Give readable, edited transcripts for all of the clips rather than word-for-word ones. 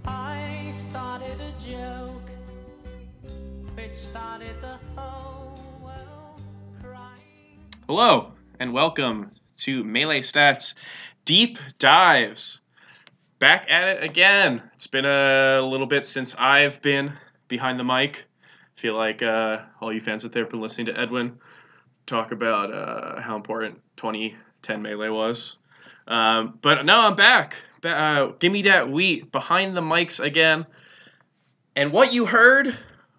I started a joke, which started the whole world crying. Hello, and welcome to Melee Stats Deep Dives. Back at it again. It's been a little bit since I've been behind the mic. I feel like all you fans out there have been listening to Edwin talk about how important 2010 Melee was. But no, I'm back. Give me that wheat behind the mics again. And what you heard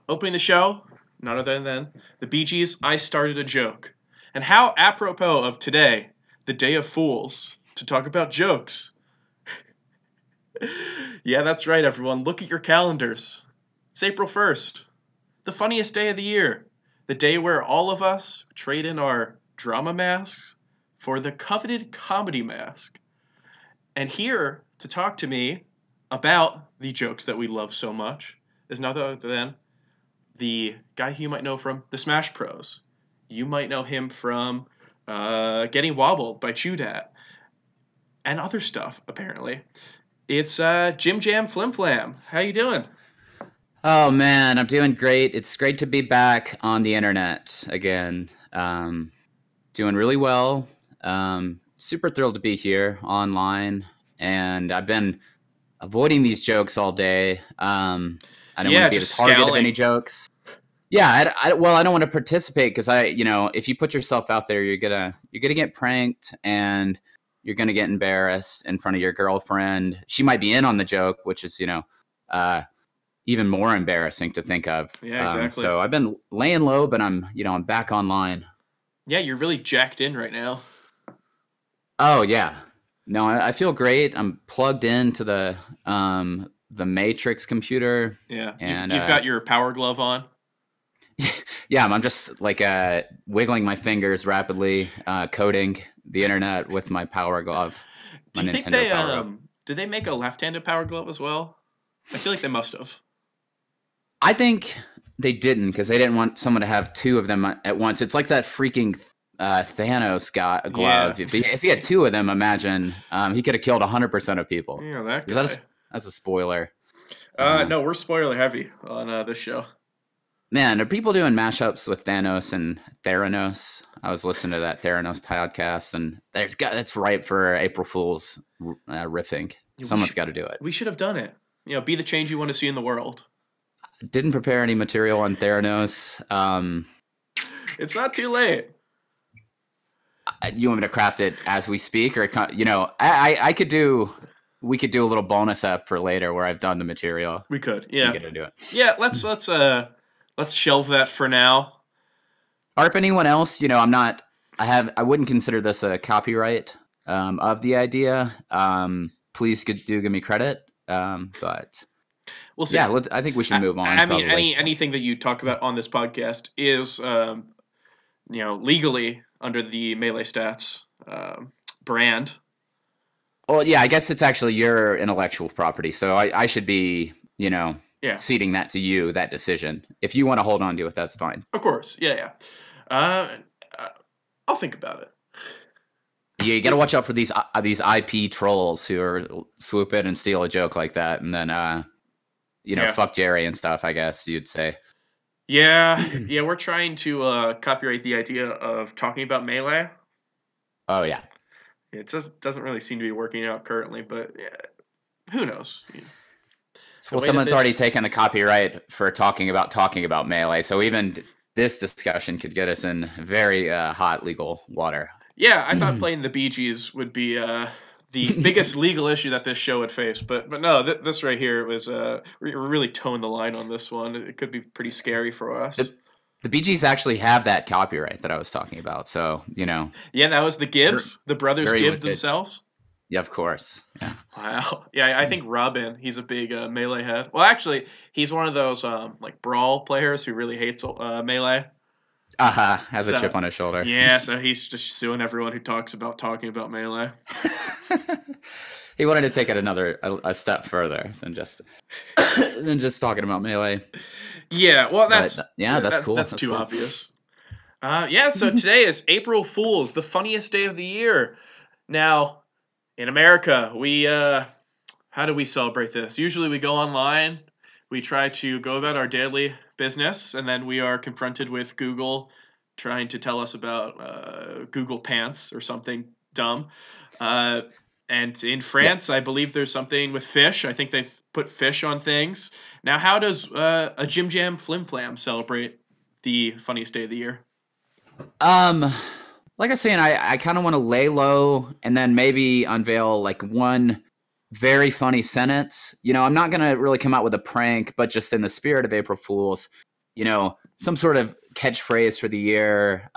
opening the show, none other than the Bee Gees, I Started a Joke. And how apropos of today, the Day of Fools, to talk about jokes. Yeah, that's right, everyone. Look at your calendars. It's April 1st, the funniest day of the year. The day where all of us trade in our drama masks for the coveted comedy mask. And here to talk to me about the jokes that we love so much is none other than the guy who you might know from the Smash Bros. You might know him from Getting Wobbled by Chewdat and other stuff, apparently. It's Jam Flim Flam. How you doing? Oh, man, I'm doing great. It's great to be back on the internet again. Doing really well. Super thrilled to be here online. And I've been avoiding these jokes all day. I don't want to be the target of any jokes. Yeah, I don't want to participate because if you put yourself out there, you're gonna get pranked and you're gonna get embarrassed in front of your girlfriend. She might be in on the joke, which is even more embarrassing to think of. Yeah, exactly. So I've been laying low, but I'm back online. Yeah, you're really jacked in right now. Oh yeah, no, I feel great. I'm plugged into the Matrix computer. Yeah, and you've got your power glove on. Yeah, I'm just like wiggling my fingers rapidly, coding the internet with my power glove. Do you think did they make a left-handed power glove as well? I feel like they must have. I think they didn't because they didn't want someone to have two of them at once. It's like that freaking Thanos glove. Yeah. If he had two of them, imagine he could have killed 100% of people. Yeah, that guy. That's a spoiler. No, we're spoiler heavy on this show. Man, are people doing mashups with Thanos and Theranos? I was listening to that Theranos podcast, and that's ripe for April Fool's riffing. Someone's got to do it. We should have done it. Be the change you want to see in the world. Didn't prepare any material on Theranos. It's not too late. You want me to craft it as we speak, or I could do. We could do a little bonus app for later where I've done the material. We could, yeah. We could do it. Yeah, let's shelve that for now. Or if anyone else, I wouldn't consider this a copyright of the idea. Please do give me credit. But we'll see. Yeah, I think we should move on. I mean, anything that you talk about on this podcast is, legally under the Melee Stats brand. Well, yeah, I guess it's actually your intellectual property, so I should be, ceding that to you, that decision. If you want to hold on to it, that's fine. Of course, yeah. I'll think about it. Yeah, you got to watch out for these IP trolls who are swoop in and steal a joke like that, and then fuck Jerry and stuff. I guess you'd say. Yeah, we're trying to copyright the idea of talking about Melee. Oh yeah. It doesn't really seem to be working out currently, but who knows? Well, someone's already taken the copyright for talking about Melee, so even this discussion could get us in very hot legal water. Yeah, I thought playing the Bee Gees would be the biggest legal issue that this show would face, but no, this right here was we really toned the line on this one. It could be pretty scary for us. The Bee Gees actually have that copyright that I was talking about, so Yeah, that was the Gibbs, the brothers Gibbs themselves. Yeah, of course. Yeah. Wow. Yeah, I think Robin, he's a big Melee head. Well, actually, he's one of those Brawl players who really hates Melee. Has a chip on his shoulder. Yeah, so he's just suing everyone who talks about Melee. He wanted to take it a step further than just than just talking about Melee. Yeah, well, But that's cool. That's too cool. obvious. So today is April Fool's, the funniest day of the year. Now, in America, we how do we celebrate this? Usually we go online, we try to go about our daily business, and then we are confronted with Google trying to tell us about Google Pants or something dumb. And in France, I believe there's something with fish. I think they've put fish on things. Now, how does a Jam Flim Flam celebrate the funniest day of the year? Like I was saying, I kind of want to lay low and then maybe unveil like one very funny sentence. You know, I'm not going to really come out with a prank, but just in the spirit of April Fools, you know, some sort of catchphrase for the year.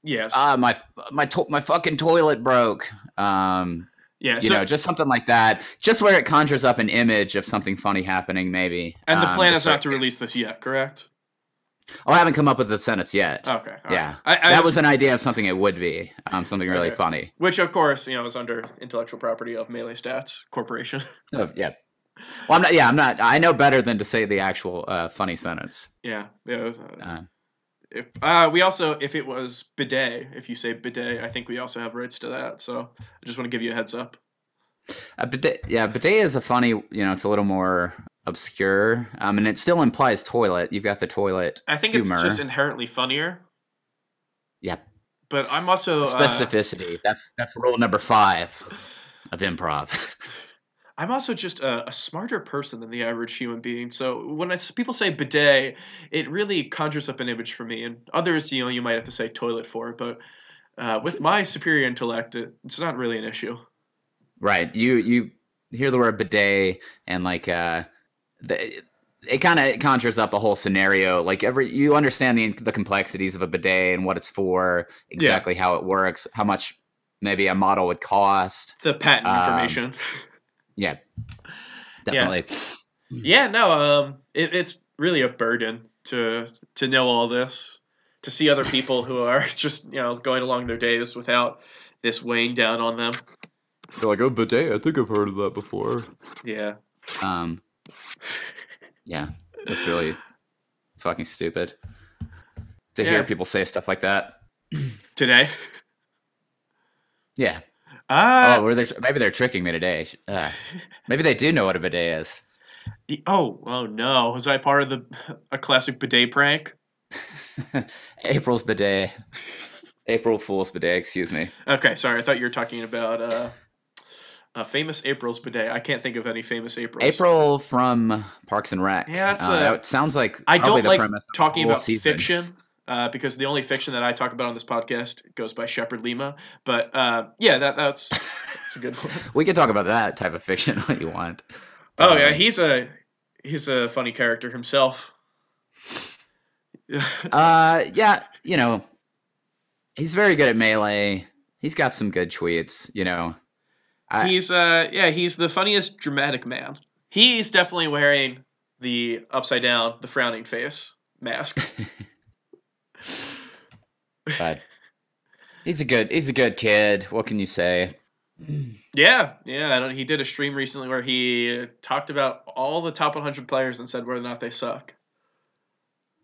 Yes. My fucking toilet broke. Yeah, you know, just something like that. Just where it conjures up an image of something funny happening, maybe. And the plan is not to release this yet, correct? Oh, I haven't come up with the sentence yet. Okay. Yeah. That was an idea of something it would be. Something really funny. Which, of course, is under intellectual property of Melee Stats Corporation. Oh, yeah. Well, I'm not. I know better than to say the actual funny sentence. Yeah. If it was bidet, if you say bidet, I think we also have rights to that. So I just want to give you a heads up. Bidet is a funny, it's a little more obscure. And it still implies toilet. You've got the toilet. I think humor. It's just inherently funnier. Yeah. But I'm also specificity. That's rule number 5 of improv. I'm also just a smarter person than the average human being. So when people say bidet, it really conjures up an image for me. And others, you might have to say toilet for. But with my superior intellect, it's not really an issue. Right. You hear the word bidet and like it kind of conjures up a whole scenario. Like you understand the complexities of a bidet and what it's for, exactly how it works, how much maybe a model would cost. The patent information. Yeah, definitely. Yeah, no, it's really a burden to know all this, to see other people who are just, going along their days without this weighing down on them. You're like, oh, bidet, I think I've heard of that before. Yeah. Yeah, that's really fucking stupid to hear people say stuff like that. Today? Yeah. Maybe they're tricking me today. Maybe they do know what a bidet is. Oh no! Was I part of a classic bidet prank? April's bidet. April Fool's bidet. Excuse me. Okay, sorry. I thought you were talking about a famous April's bidet. I can't think of any famous Aprils. April from Parks and Rec. Yeah, that sounds like I don't the like premise of talking about season. fiction. Because the only fiction that I talk about on this podcast goes by Shepard Lima. But that's a good one. We can talk about that type of fiction all you want. Oh yeah, he's a funny character himself. Yeah, he's very good at Melee. He's got some good tweets. He's the funniest dramatic man. He's definitely wearing the upside down, the frowning face mask. But he's a good kid. What can you say? Yeah. He did a stream recently where he talked about all the top 100 players and said whether or not they suck.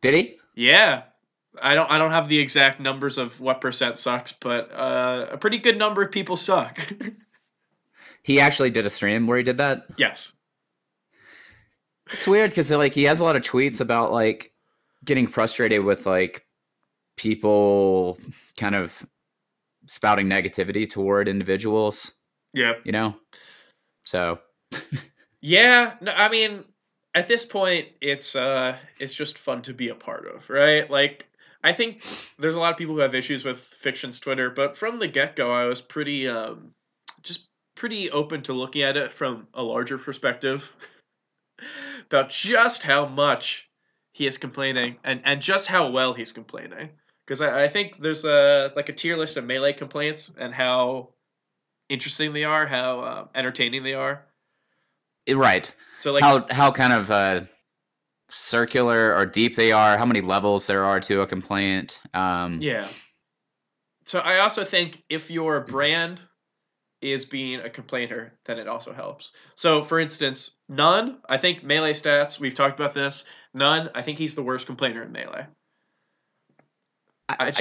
Did he? Yeah. I don't have the exact numbers of what percent sucks, but a pretty good number of people suck. He actually did a stream where he did that? Yes. It's weird because he has a lot of tweets about getting frustrated with people kind of spouting negativity toward individuals. Yeah. So. Yeah. No, I mean, at this point, it's just fun to be a part of, right? I think there's a lot of people who have issues with fiction's Twitter, but from the get-go, I was pretty open to looking at it from a larger perspective about just how much he is complaining and just how well he's complaining. Because I think there's a tier list of Melee complaints and how interesting they are, how entertaining they are. Right. So how kind of circular or deep they are, how many levels there are to a complaint. Yeah. So I also think if your brand is being a complainer, then it also helps. So, for instance, None, I think Melee stats, we've talked about this. None, I think he's the worst complainer in Melee.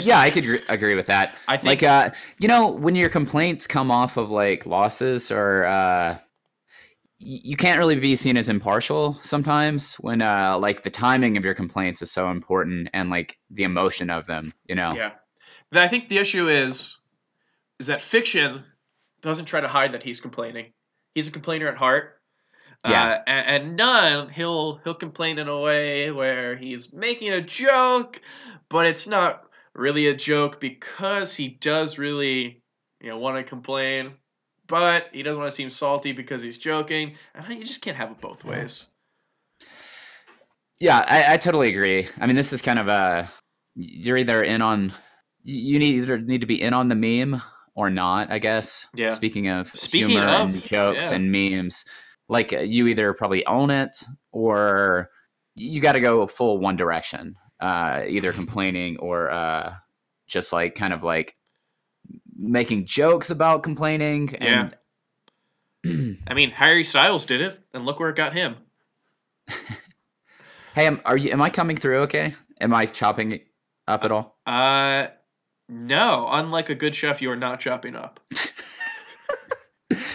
Yeah, I could agree with that. I think, like, when your complaints come off of like losses or you can't really be seen as impartial sometimes when like the timing of your complaints is so important and like the emotion of them. yeah. I think the issue is that fiction doesn't try to hide that he's complaining. He's a complainer at heart. Yeah. And None, he'll complain in a way where he's making a joke, but it's not really a joke because he does really, want to complain, but he doesn't want to seem salty because he's joking. And you just can't have it both ways. Yeah, I totally agree. I mean, this is kind of you're either in on, you either need to be in on the meme or not, I guess. Yeah. Speaking of humor and jokes and memes, like you either probably own it or you got to go full one direction, either complaining or just like kind of like making jokes about complaining. And I mean, Harry Styles did it, and look where it got him. Hey, am I coming through okay? Am I chopping up at all? No. Unlike a good chef, you are not chopping up.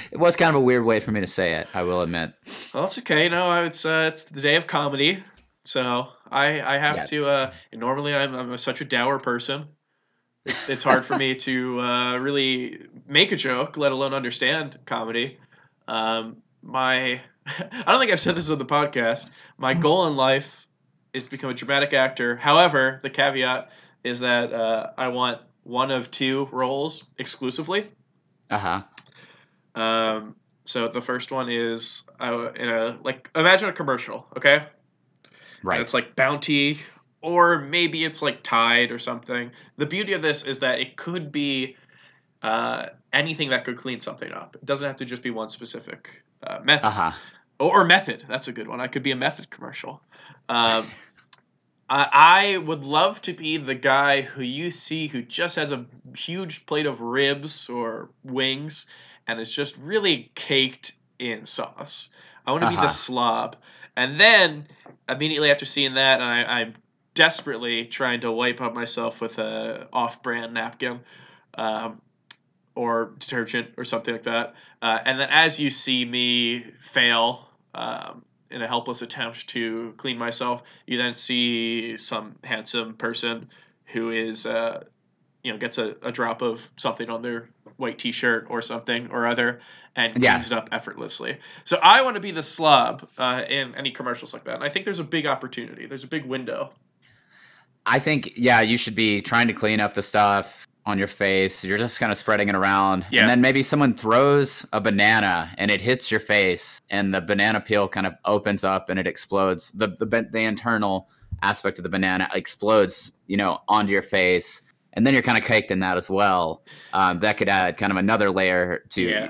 It was kind of a weird way for me to say it, I will admit. Well, it's okay. No, it's the day of comedy, so I have to. Normally, I'm such a dour person. It's hard for me to really make a joke, let alone understand comedy. I don't think I've said this on the podcast. My goal in life is to become a dramatic actor. However, the caveat is that I want one of two roles exclusively. So the first one is imagine a commercial, okay? Right. And it's like Bounty, or maybe it's like Tide or something. The beauty of this is that it could be anything that could clean something up. It doesn't have to just be one specific method. Or method. That's a good one. I could be a method commercial. I would love to be the guy who you see who just has a huge plate of ribs or wings and is just really caked in sauce. I want to be the slob. And then, immediately after seeing that, I'm desperately trying to wipe up myself with a off-brand napkin or detergent or something like that. And then as you see me fail in a helpless attempt to clean myself, you then see some handsome person who is, gets a drop of something on their white t-shirt or something or other and cleans it up effortlessly. So I want to be the slob in any commercials like that. And I think there's a big opportunity. There's a big window. I think, you should be trying to clean up the stuff on your face. You're just kind of spreading it around. Yeah. And then maybe someone throws a banana and it hits your face and the banana peel kind of opens up and it explodes. The internal aspect of the banana explodes, onto your face. And then you're kind of caked in that as well. That could add kind of another layer to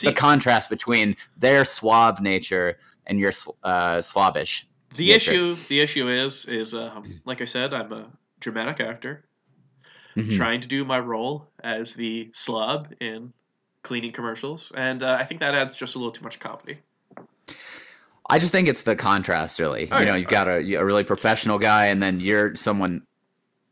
the contrast between their suave nature and your slobbish nature. The issue is like I said, I'm a dramatic actor trying to do my role as the slob in cleaning commercials, and I think that adds just a little too much comedy. I just think it's the contrast, really. You've got a really professional guy, and then you're someone.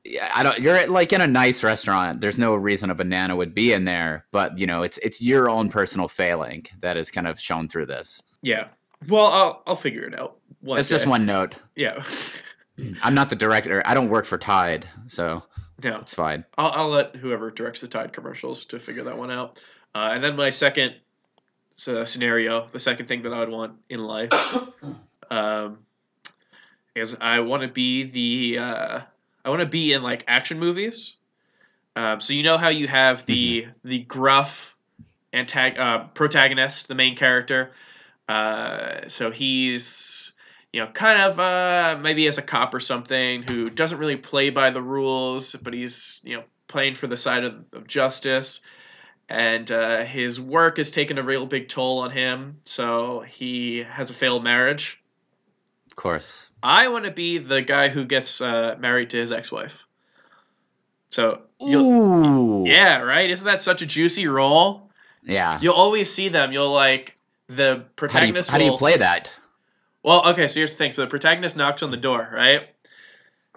You're like in a nice restaurant. There's no reason a banana would be in there, but it's your own personal failing that is kind of shown through this. Yeah. Well, I'll figure it out. It's just one note. Yeah. I'm not the director. I don't work for Tide, so it's fine. I'll let whoever directs the Tide commercials to figure that one out. And then my second scenario, the second thing that I would want in life, is I want to be in like action movies. So how you have the gruff protagonist, the main character. So he's kind of maybe as a cop or something who doesn't really play by the rules, but he's playing for the side of justice. And his work has taken a real big toll on him, so he has a failed marriage. Of course. I want to be the guy who gets married to his ex-wife. So, ooh, yeah, right? Isn't that such a juicy role? Yeah. You'll always see them. You'll like the protagonist. How do you play that? Well, okay, so here's the thing. So the protagonist knocks on the door, right?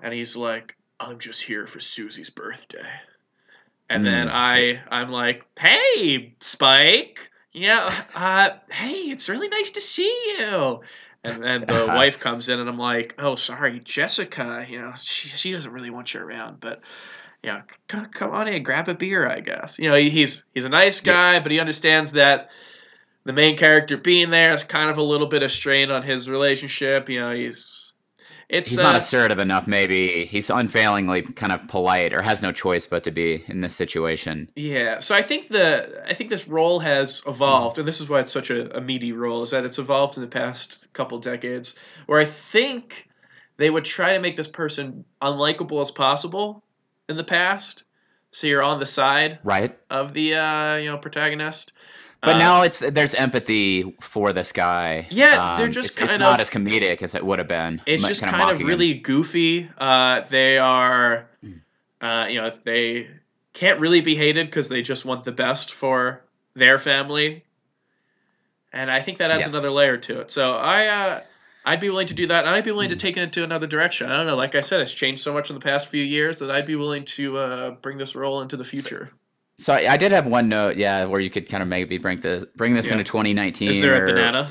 And he's like, "I'm just here for Susie's birthday." And then I'm like, "Hey, Spike, hey, it's really nice to see you." And then the wife comes in, and I'm like, "Oh, sorry, Jessica. She doesn't really want you around, but come on in, grab a beer, I guess." He's a nice guy, but he understands that the main character being there is kind of a little bit of strain on his relationship. He's not assertive enough. Maybe he's unfailingly kind of polite, or has no choice but to be in this situation. Yeah, so I think this role has evolved, and this is why it's such a meaty role, is that it's evolved in the past couple decades, where I think they would try to make this person unlikable as possible in the past, so you're on the side of the protagonist. But now there's empathy for this guy. Yeah, they're just it's not as comedic as it would have been. It's just kind of really goofy. They are, they can't really be hated because they just want the best for their family, and I think that adds another layer to it. So I'd be willing to do that, and I'd be willing to take it into another direction. I don't know. Like I said, it's changed so much in the past few years that I'd be willing to bring this role into the future. So I did have one note, where you could kind of maybe bring this into 2019. Is there a banana?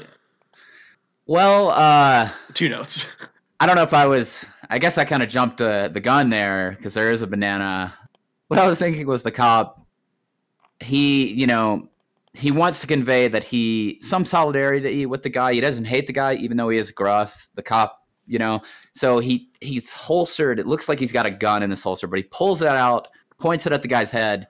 Well, 2 notes. I don't know if I guess I kind of jumped the gun there because there is a banana. What I was thinking was the cop. He wants to convey that some solidarity with the guy. He doesn't hate the guy, even though he is gruff. The cop, so he's holstered. It looks like he's got a gun in this holster, but he pulls it out, points it at the guy's head.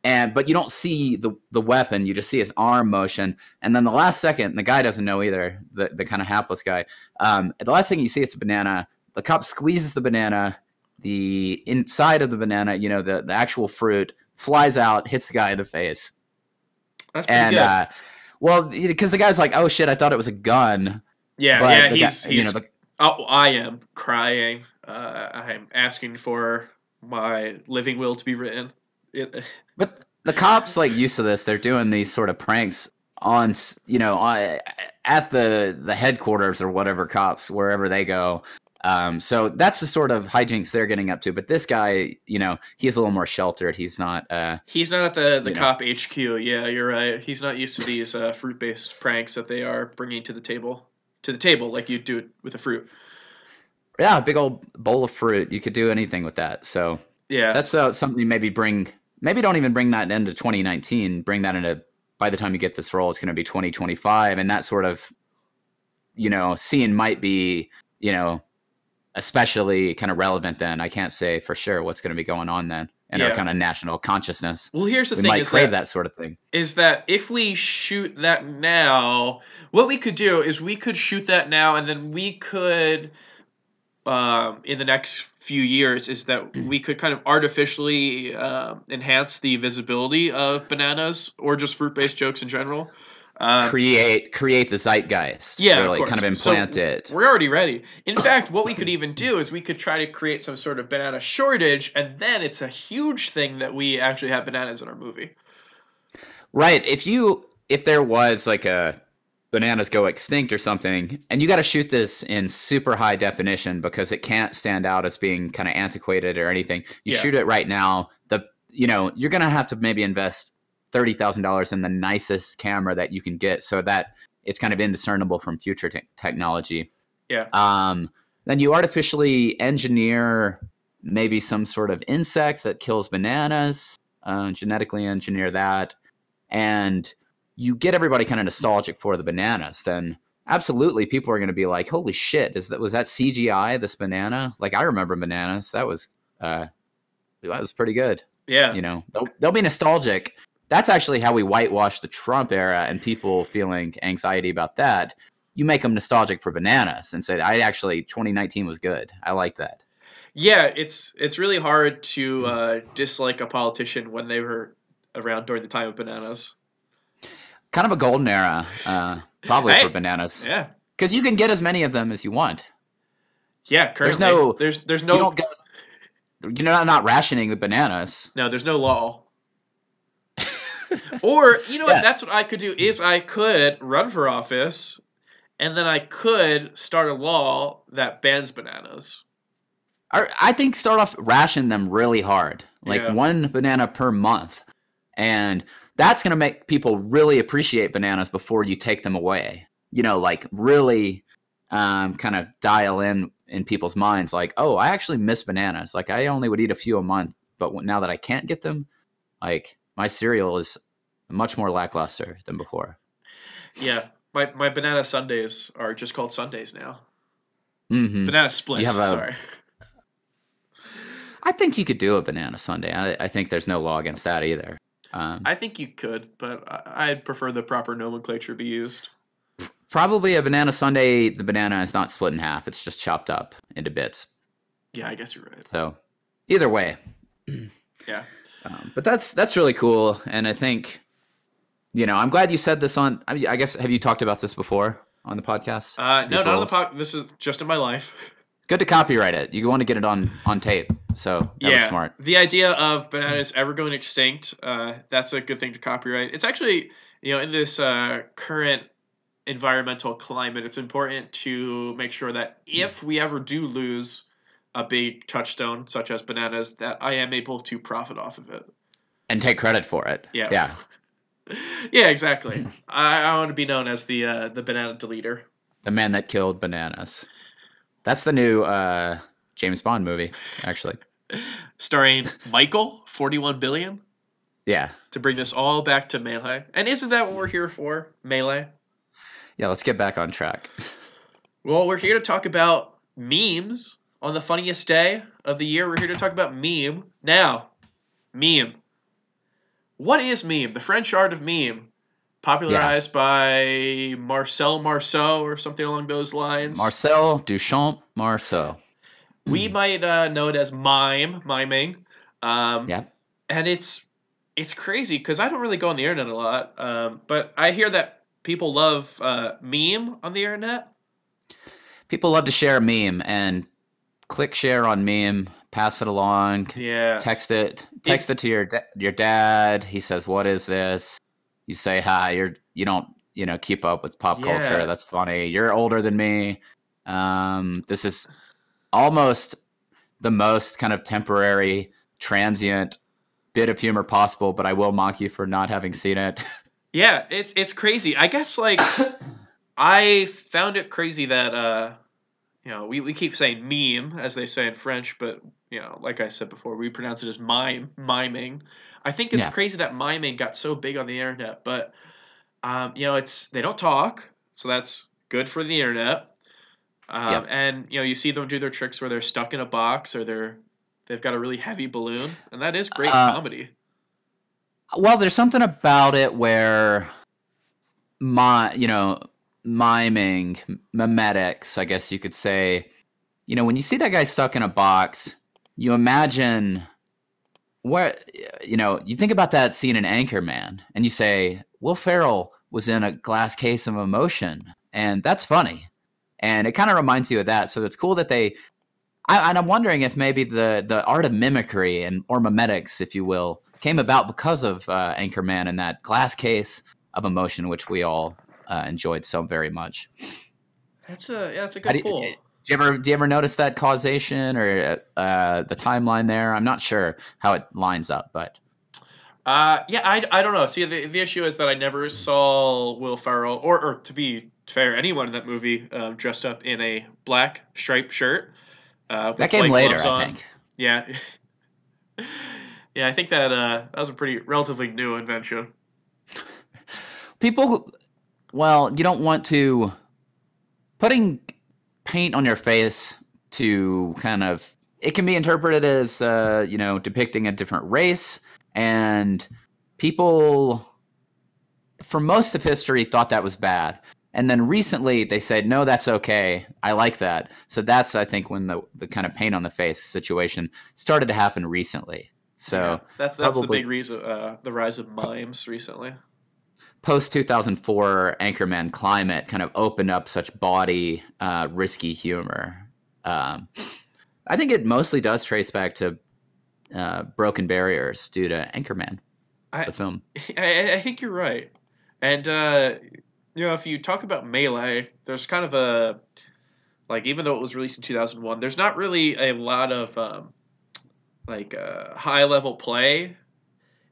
But you don't see the weapon, you just see his arm motion. And then the last second, the guy doesn't know either, the kind of hapless guy. The last thing you see is a banana. The cop squeezes the banana. The inside of the banana, the actual fruit, flies out, hits the guy in the face. That's pretty good. Well, because the guy's like, "Oh shit, I thought it was a gun." Yeah, he's I am crying. I'm asking for my living will to be written. But the cops used to this. They're doing these sort of pranks on at the headquarters or whatever, cops wherever they go. So that's the sort of hijinks they're getting up to. But this guy, he's a little more sheltered. He's not at the cop HQ. Yeah, you're right. He's not used to these fruit-based pranks that they are bringing to the table like you do it with a fruit. Yeah, a big old bowl of fruit. You could do anything with that. So yeah, that's something you maybe bring. Maybe don't even bring that into 2019. Bring that into, by the time you get this role, it's going to be 2025. And that sort of, scene might be, especially kind of relevant then. I can't say for sure what's going to be going on then in our kind of national consciousness. Well, here's the thing. We might crave that sort of thing. Is that if we shoot that now, what we could do is we could shoot that now, and then we could, in the next few years, is that we could kind of artificially enhance the visibility of bananas or just fruit-based jokes in general. Create the zeitgeist. Yeah, really, kind of implant it. We're already ready. In fact, what we could even do is we could try to create some sort of banana shortage, and then it's a huge thing that we actually have bananas in our movie. Right. If there was like a bananas go extinct or something, and you got to shoot this in super high definition because it can't stand out as being kind of antiquated or anything. You shoot it right now. You're gonna have to maybe invest $30,000 in the nicest camera that you can get, so that it's kind of indiscernible from future technology. Yeah. Then you artificially engineer maybe some sort of insect that kills bananas, genetically engineer that, and you get everybody kind of nostalgic for the bananas. Then absolutely, people are going to be like, "Holy shit! Was that CGI? This banana? Like, I remember bananas. That was pretty good." Yeah. They'll be nostalgic. That's actually how we whitewash the Trump era and people feeling anxiety about that. You make them nostalgic for bananas and say, 2019 was good. I like that. Yeah, it's really hard to dislike a politician when they were around during the time of bananas. Kind of a golden era, probably for bananas. Yeah, because you can get as many of them as you want. Yeah, currently there's no. You're not rationing the bananas. No, there's no law. Or, you know what, Yeah. that's what I could do, is I could run for office, and then I could start a law that bans bananas. I think start off ration them really hard, like Yeah. 1 banana per month. And that's going to make people really appreciate bananas before you take them away. You know, like really kind of dial in people's minds like, oh, I actually miss bananas. Like I only would eat a few a month, but now that I can't get them, like my cereal is much more lackluster than before. Yeah. My banana sundaes are just called sundaes now. Mm-hmm. Banana splits, sorry. I think you could do a banana sundae. I think there's no law against that either. I think you could, but I'd prefer the proper nomenclature be used. Probably a banana sundae, the banana is not split in half. It's just chopped up into bits. Yeah, I guess you're right. So either way. Yeah. But that's really cool. And I think, you know, I'm glad you said this on, I guess, have you talked about this before on the podcast? No, not on the podcast. This is just in my life. Good to copyright it. You want to get it on tape. So that was smart. The idea of bananas ever going extinct, that's a good thing to copyright. It's actually, you know, in this current environmental climate, it's important to make sure that if we ever do lose a big touchstone such as bananas, that I am able to profit off of it. And take credit for it. Yeah. Yeah, exactly. I want to be known as the banana deleter. The man that killed bananas. That's the new James Bond movie, actually. Starring Michael, 41 billion. Yeah. To bring this all back to Melee. And isn't that what we're here for? Melee? Yeah, let's get back on track. Well, we're here to talk about memes on the funniest day of the year. We're here to talk about meme. Now, meme. What is meme? The French art of meme. Popularized by Marcel Marceau or something along those lines. Marcel Duchamp Marceau. We might know it as miming. Yeah. And it's crazy because I don't really go on the internet a lot. But I hear that people love meme on the internet. People love to share a meme and click share on meme, pass it along, text it to your dad. He says, "What is this?" You say, "Hi." You don't keep up with pop culture. That's funny. You're older than me. This is almost the most kind of temporary, transient bit of humor possible, but I will mock you for not having seen it. Yeah, it's crazy. I guess like I found it crazy that we keep saying meme as they say in French, but like I said before, we pronounce it as miming. I think it's crazy that miming got so big on the internet, but they don't talk, so that's good for the internet. And you see them do their tricks where they're stuck in a box or they've got a really heavy balloon, and that is great comedy. Well, there's something about it where miming, memetics, I guess you could say, when you see that guy stuck in a box, you imagine where, you think about that scene in Anchorman and you say, Will Ferrell was in a glass case of emotion, and that's funny. And it kind of reminds you of that. So it's cool that and I'm wondering if maybe the art of mimicry or memetics, if you will, came about because of Anchorman and that glass case of emotion, which we all enjoyed so very much. That's a good pull. Do you ever notice that causation or the timeline there? I'm not sure how it lines up, but I don't know. See, the issue is that I never saw Will Ferrell or to be fair, anyone in that movie dressed up in a black striped shirt. That came later, I think. Yeah. Yeah, I think that was a pretty relatively new invention. You don't want to putting paint on your face to kind of, it can be interpreted as depicting a different race, and people for most of history thought that was bad. And then recently they said, no, that's okay. I like that. So that's, I think, when the kind of paint on the face situation started to happen recently. So that's the big reason, the rise of mimes recently. Post 2004 Anchorman climate kind of opened up such bawdy, risky humor. I think it mostly does trace back to broken barriers due to Anchorman. I the film. I think you're right. And if you talk about Melee, there's kind of a like even though it was released in 2001, there's not really a lot of high level play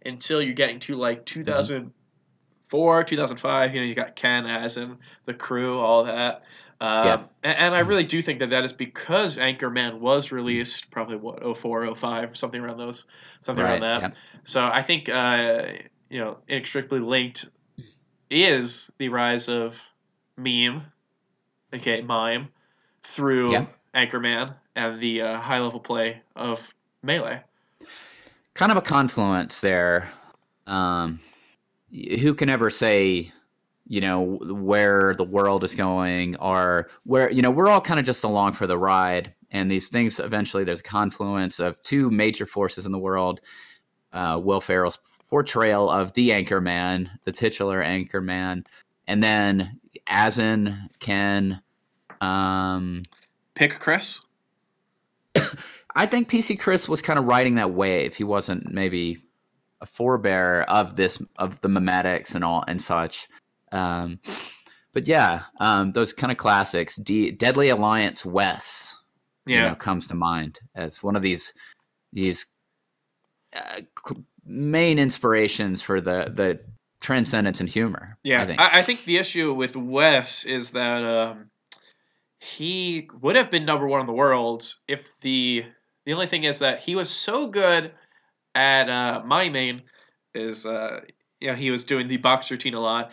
until you're getting to like Hmm. 2004, 2005. You got Ken as in the crew, all that. Yeah. And I really do think that that is because Anchorman was released probably what 04, 05, something around Right. that. Yeah. So I think inextricably linked is the rise of meme, aka mime, Yeah. through Anchorman and the high level play of Melee. Kind of a confluence there. Um, who can ever say, where the world is going, or where, we're all kind of just along for the ride. And these things, eventually there's a confluence of two major forces in the world. Will Ferrell's portrayal of the Anchorman, the titular Anchorman, and then Asin can, Pick Chris. I think PC Chris was kind of riding that wave. He wasn't maybe a forebear of the memetics and all and such. But yeah, those kind of classics. Deadly Alliance Wes, Yeah. comes to mind as one of these main inspirations for the transcendence and humor. Yeah, I think. I think the issue with Wes is that he would have been number one in the world if the only thing is that he was so good at miming is he was doing the box routine a lot.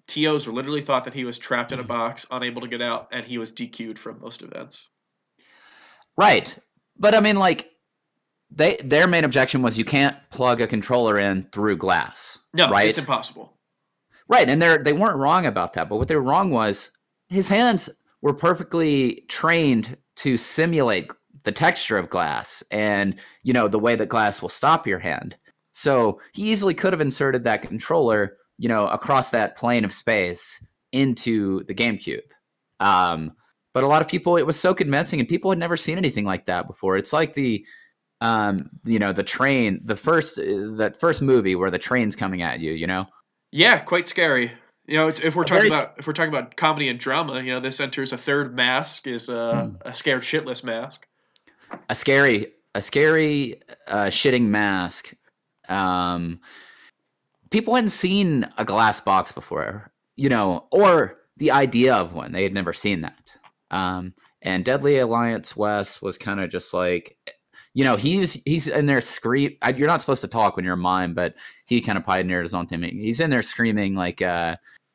TOs literally thought that he was trapped in a box, unable to get out, and he was DQ'd from most events. Right, but I mean, like, their main objection was you can't plug a controller in through glass. No, right? It's impossible. Right, and they weren't wrong about that, but what they were wrong was his hands were perfectly trained to simulate the texture of glass and, the way that glass will stop your hand. So he easily could have inserted that controller, across that plane of space into the GameCube. But a lot of people, it was so convincing, and people had never seen anything like that before. It's like the train, that first movie where the train's coming at you, Yeah, quite scary. If we're talking about comedy and drama, this enters a third mask is a scared shitless mask. A scary shitting mask. People hadn't seen a glass box before, or the idea of one. They had never seen that. And Deadly Alliance West was kind of just like, he's in there scream. You're not supposed to talk when you're a mime, but he kind of pioneered his own thing. He's in there screaming like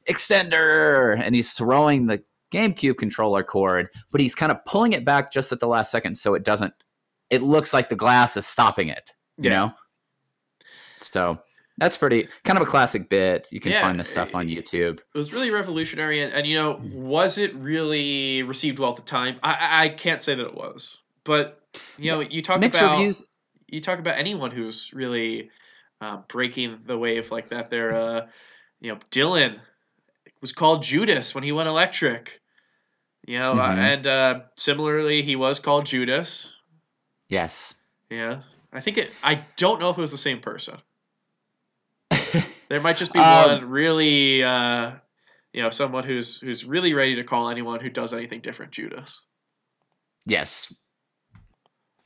extender, and he's throwing the GameCube controller cord, but he's kind of pulling it back just at the last second, so it looks like the glass is stopping it. You know. So that's pretty kind of a classic bit. You can find this stuff on YouTube. It was really revolutionary, and was it really received well at the time? I can't say that it was, but you talk mixed about reviews. You talk about anyone who's really breaking the wave like that. There, Dylan was called Judas when he went electric. And similarly, he was called Judas. Yes. Yeah, I don't know if it was the same person. There might just be one really, someone who's really ready to call anyone who does anything different Judas. Yes,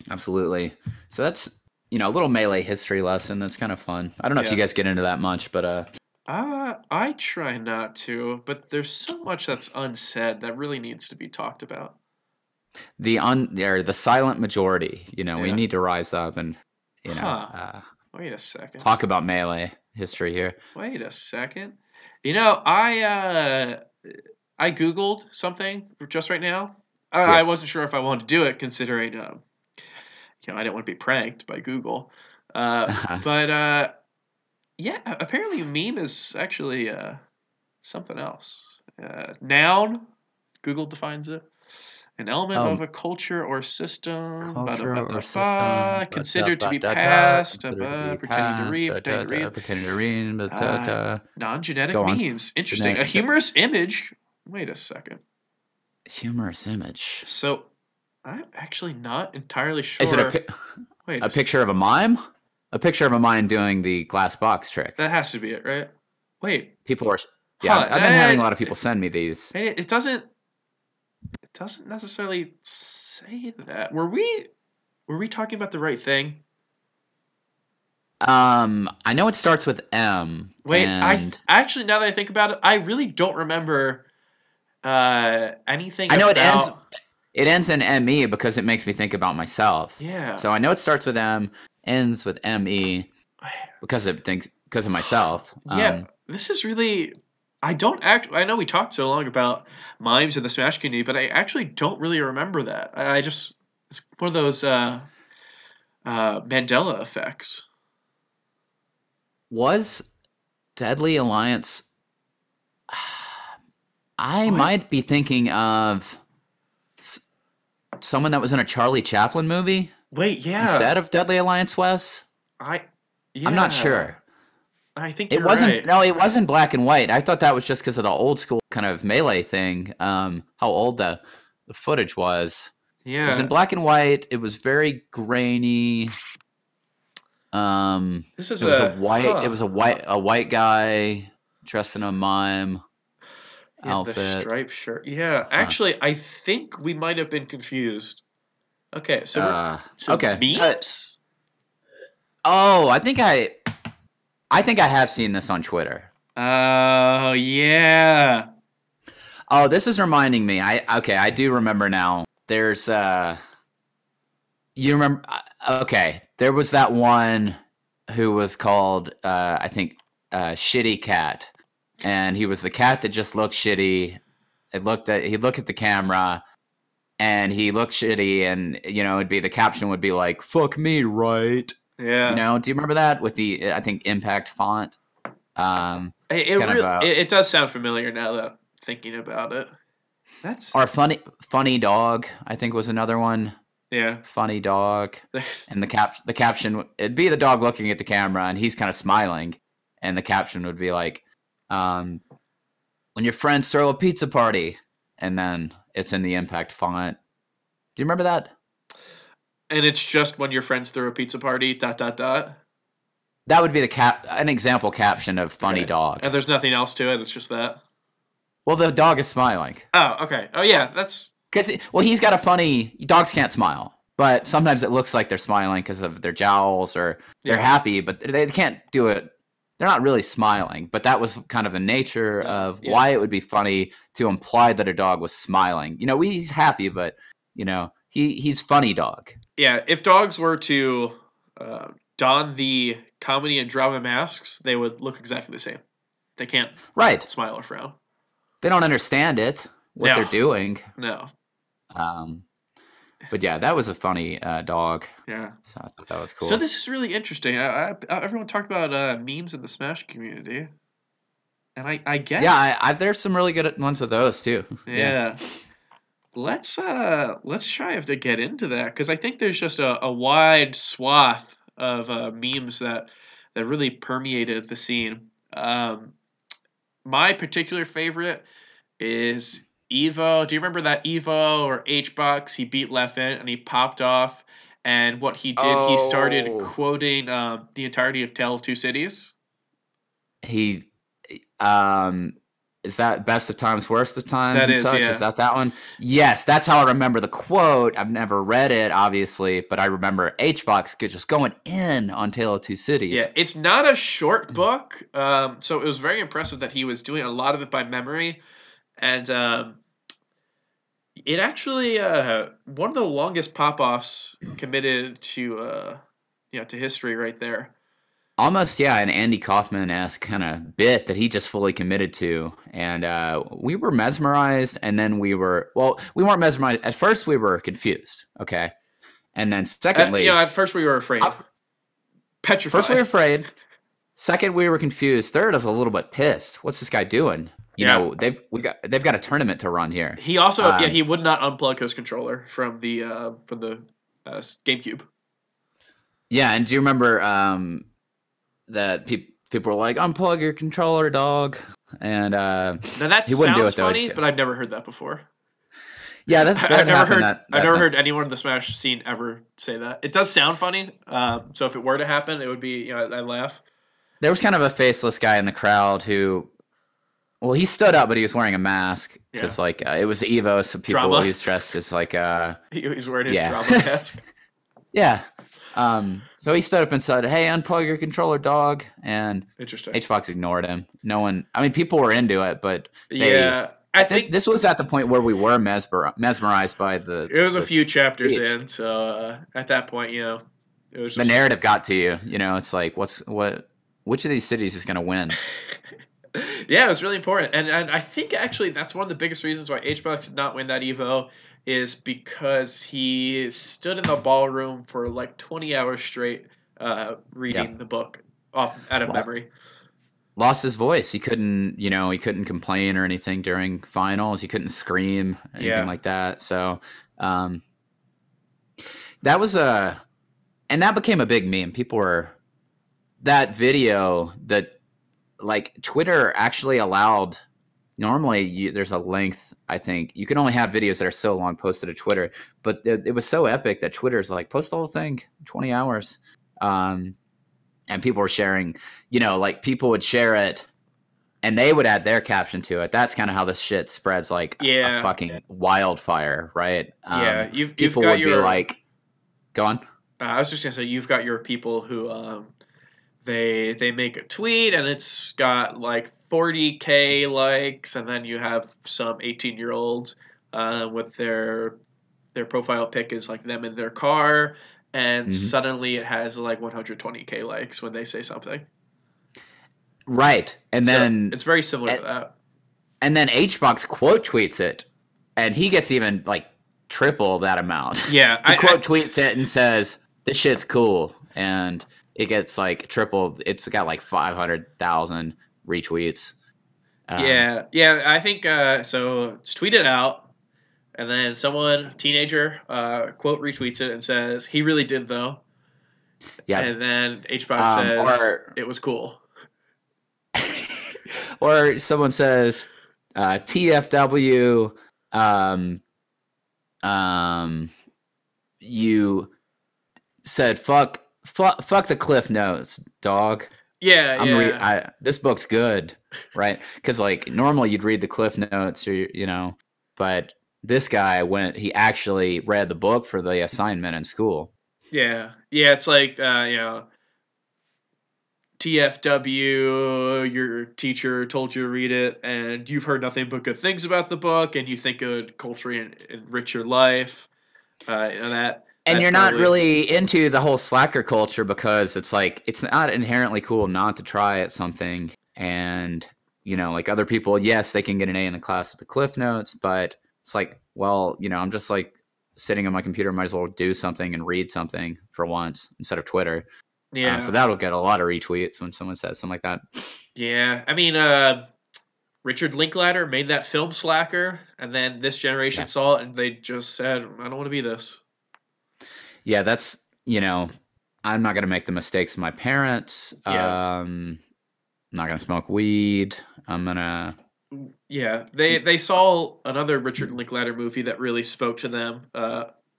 absolutely. So that's a little Melee history lesson. That's kind of fun. I don't know if you guys get into that much, but I try not to. But there's so much that's unsaid that really needs to be talked about. The silent majority. We need to rise up and wait a second. Talk about Melee history here. Wait a second. I Googled something just right now. I wasn't sure if I wanted to do it, considering I didn't want to be pranked by Google. But apparently meme is actually something else. Noun, Google defines it. An element of a culture or system, considered to be past, pretending to read, non-genetic means. Interesting. A humorous image. Wait a second. Humorous image. So, I'm actually not entirely sure. Is it a picture of a mime? a picture of mine doing the glass box trick. That has to be it, right? Wait. People are, yeah. Huh, I've been having a lot of people send me these. It doesn't necessarily say that. Were we talking about the right thing? I know it starts with M. Wait, and actually, now that I think about it, I really don't remember anything. I know about... it ends in ME because it makes me think about myself. Yeah. So I know it starts with M, ends with ME because of myself. Yeah, this is really. I know we talked so long about mimes in the Smash community, but I actually don't really remember that. It's one of those Mandela effects. Was Deadly Alliance? I might be thinking of someone that was in a Charlie Chaplin movie. Wait, yeah. Instead of Deadly Alliance, Wes? Yeah. I'm not sure. I think it wasn't. Right. No, it wasn't black and white. I thought that was just because of the old school kind of Melee thing. How old the footage was. Yeah. It was in black and white. It was very grainy. This is It was a white guy dressed in a mime outfit. The striped shirt. Yeah, actually, I think we might have been confused. Okay, so okay. Memes? I think I have seen this on Twitter. Oh yeah. Oh, this is reminding me. I do remember now. There's you remember? Okay, there was that one who was called I think Shitty Cat, and he was the cat that just looked shitty. He'd look at the camera, and he looked shitty, and the caption would be like "fuck me, right?" Yeah. Do you remember that with the I think impact font? It does sound familiar now that I'm thinking about it. That's our funny dog. I think was another one. Yeah. Funny dog. And the caption, it'd be the dog looking at the camera and he's kind of smiling. And the caption would be like, when your friends throw a pizza party. And then it's in the impact font. Do you remember that? And it's just when your friends throw a pizza party, ... That would be an example caption of funny dog. And there's nothing else to it. It's just that. Well, the dog is smiling. Oh, okay. Oh, yeah. That's... he's got a funny... Dogs can't smile. But sometimes it looks like they're smiling because of their jowls or they're happy, but they can't do it. They're not really smiling. But that was kind of the nature of why it would be funny to imply that a dog was smiling. He's happy, but, he's funny dog. Yeah, if dogs were to don the comedy and drama masks, they would look exactly the same. They can't smile or frown. They don't understand what they're doing. No. But yeah, that was a funny dog. Yeah. So I thought that was cool. So this is really interesting. Everyone talked about memes in the Smash community. And I guess... Yeah, there's some really good ones of those too. Yeah. Let's try to get into that, because I think there's just a wide swath of memes that really permeated the scene. My particular favorite is Evo. Do you remember that Evo or H-Box? He beat Leffen and he popped off, and what he did, he started quoting the entirety of Tale of Two Cities. He is that Best of Times, Worst of Times that and such? Yeah. Is that one? Yes, that's how I remember the quote. I've never read it, obviously, but I remember H-Box just going in on Tale of Two Cities. Yeah, it's not a short book, so it was very impressive that he was doing a lot of it by memory, and it actually one of the longest pop-offs committed to history right there. Almost, an Andy Kaufman-esque kind of bit that he just fully committed to. And we were mesmerized, and then we weren't mesmerized. At first, we were confused, okay? And then secondly... at first we were afraid. Petrified. First we were afraid. Second, we were confused. Third, I was a little bit pissed. What's this guy doing? They've got a tournament to run here. He also, he would not unplug his controller from the GameCube. Yeah, and do you remember... that people were like, unplug your controller, dog. And now that he wouldn't sounds do it, funny, but I've never heard that before. Yeah, that I've never happened. heard. That I've that never time. heard anyone in the Smash scene ever say that. It does sound funny. So if it were to happen, it would be, I laugh. There was kind of a faceless guy in the crowd who, well, he stood up, but he was wearing a mask because Yeah. like it was Evo, so people Drama. he was dressed as like He's wearing his yeah. drama mask. Yeah. So he stood up and said, "Hey, unplug your controller, dog." And Interesting. HBox ignored him. No one. I mean, people were into it, but Yeah, I think this was at the point where we were mesmerized by the. it was a few chapters speech. in. So at that point, it was The just narrative got to you. It's like, which of these cities is going to win? Yeah, it was really important, and I think actually that's one of the biggest reasons why HBox did not win that Evo is because he stood in the ballroom for like 20 hours straight, reading the book off out of memory. Lost his voice. He couldn't, he couldn't complain or anything during finals. He couldn't scream, anything like that. So, that was and that became a big meme. People were that video that like Twitter actually allowed. Normally, there's a length. I think you can only have videos that are so long posted to Twitter, but it was so epic that Twitter's like post the whole thing, 20 hours. And people were sharing, like people would share it and they would add their caption to it. That's kind of how this shit spreads like a fucking wildfire, right? You've people got would be like, go on. I was just gonna say you've got your people who they make a tweet and it's got like 40K likes, and then you have some 18-year-olds with their profile pic is like them in their car. And suddenly it has like 120K likes when they say something. Right. And then it's very similar to that. And then HBox quote tweets it, and he gets even like triple that amount. Yeah. He quote tweets it and says, "This shit's cool." And it gets like tripled. It's got like 500,000 retweets. Yeah. I think so. It's tweeted out. And then teenager, quote retweets it and says, "He really did though." Yeah. And then HBox says, "It was cool." Or someone says, "TFW, you said fuck the cliff notes, dog." Yeah, this book's good, right? Because like normally you'd read the cliff notes, or but this guy he actually read the book for the assignment in school. Yeah, it's like TFW, your teacher told you to read it, and you've heard nothing but good things about the book, and you think it would culturally enrich your life, and you're not really into the whole slacker culture because it's like it's not inherently cool not to try at something, and like other people, yes, they can get an A in the class with the cliff notes, but it's like, well, I'm just like sitting on my computer, might as well do something and read something for once instead of Twitter. Yeah. So that'll get a lot of retweets when someone says something like that. Yeah. I mean, Richard Linklater made that film Slacker, and then this generation saw it and they just said, "I don't want to be this." Yeah, that's, I'm not going to make the mistakes of my parents. Yeah. I'm not going to smoke weed. I'm going to... Yeah, they saw another Richard Linklater movie that really spoke to them,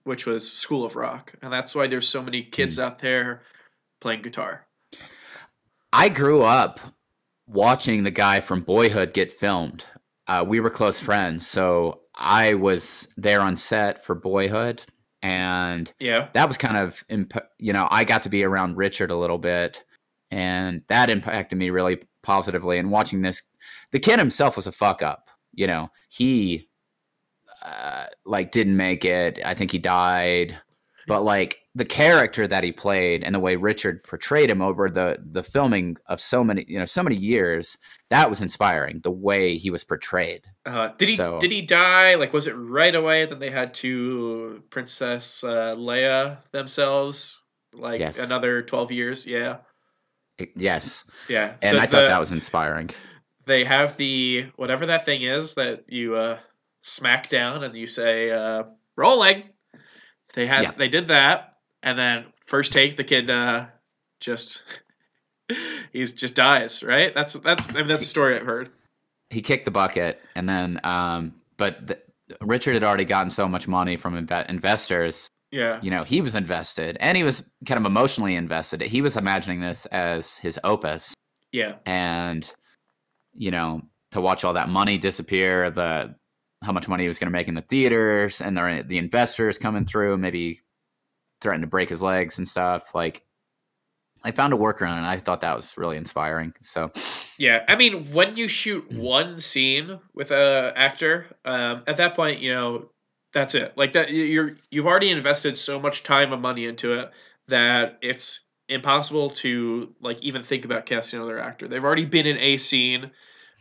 which was School of Rock, and that's why there's so many kids out there playing guitar. I grew up watching the guy from Boyhood get filmed. We were close friends, so I was there on set for Boyhood, and that was kind of I got to be around Richard a little bit, and that impacted me really positively. And watching this, the kid himself was a fuck up. He like didn't make it. I think he died. But like the character that he played and the way Richard portrayed him over the filming of so many years, that was inspiring. The way he was portrayed. Did he die? Like, was it right away that they had to Princess Leia themselves? Like another 12 years? Yeah. Yes. Yeah. And I thought that was inspiring. They have the whatever that thing is that you smack down and you say rolling. They did that, and then first take the kid just dies, right? That's the story I've heard. He kicked the bucket, and then but Richard had already gotten so much money from investors. Yeah. You know, he was invested, and he was kind of emotionally invested. He was imagining this as his opus. Yeah. And, you know, to watch all that money disappear, how much money he was going to make in the theaters, and the investors coming through, maybe threatening to break his legs and stuff. Like, I found a workaround, and I thought that was really inspiring. So, yeah, I mean, when you shoot one scene with a actor, at that point, you know, that's it. Like that, you've already invested so much time and money into it that it's impossible to like even think about casting another actor. They've already been in a scene.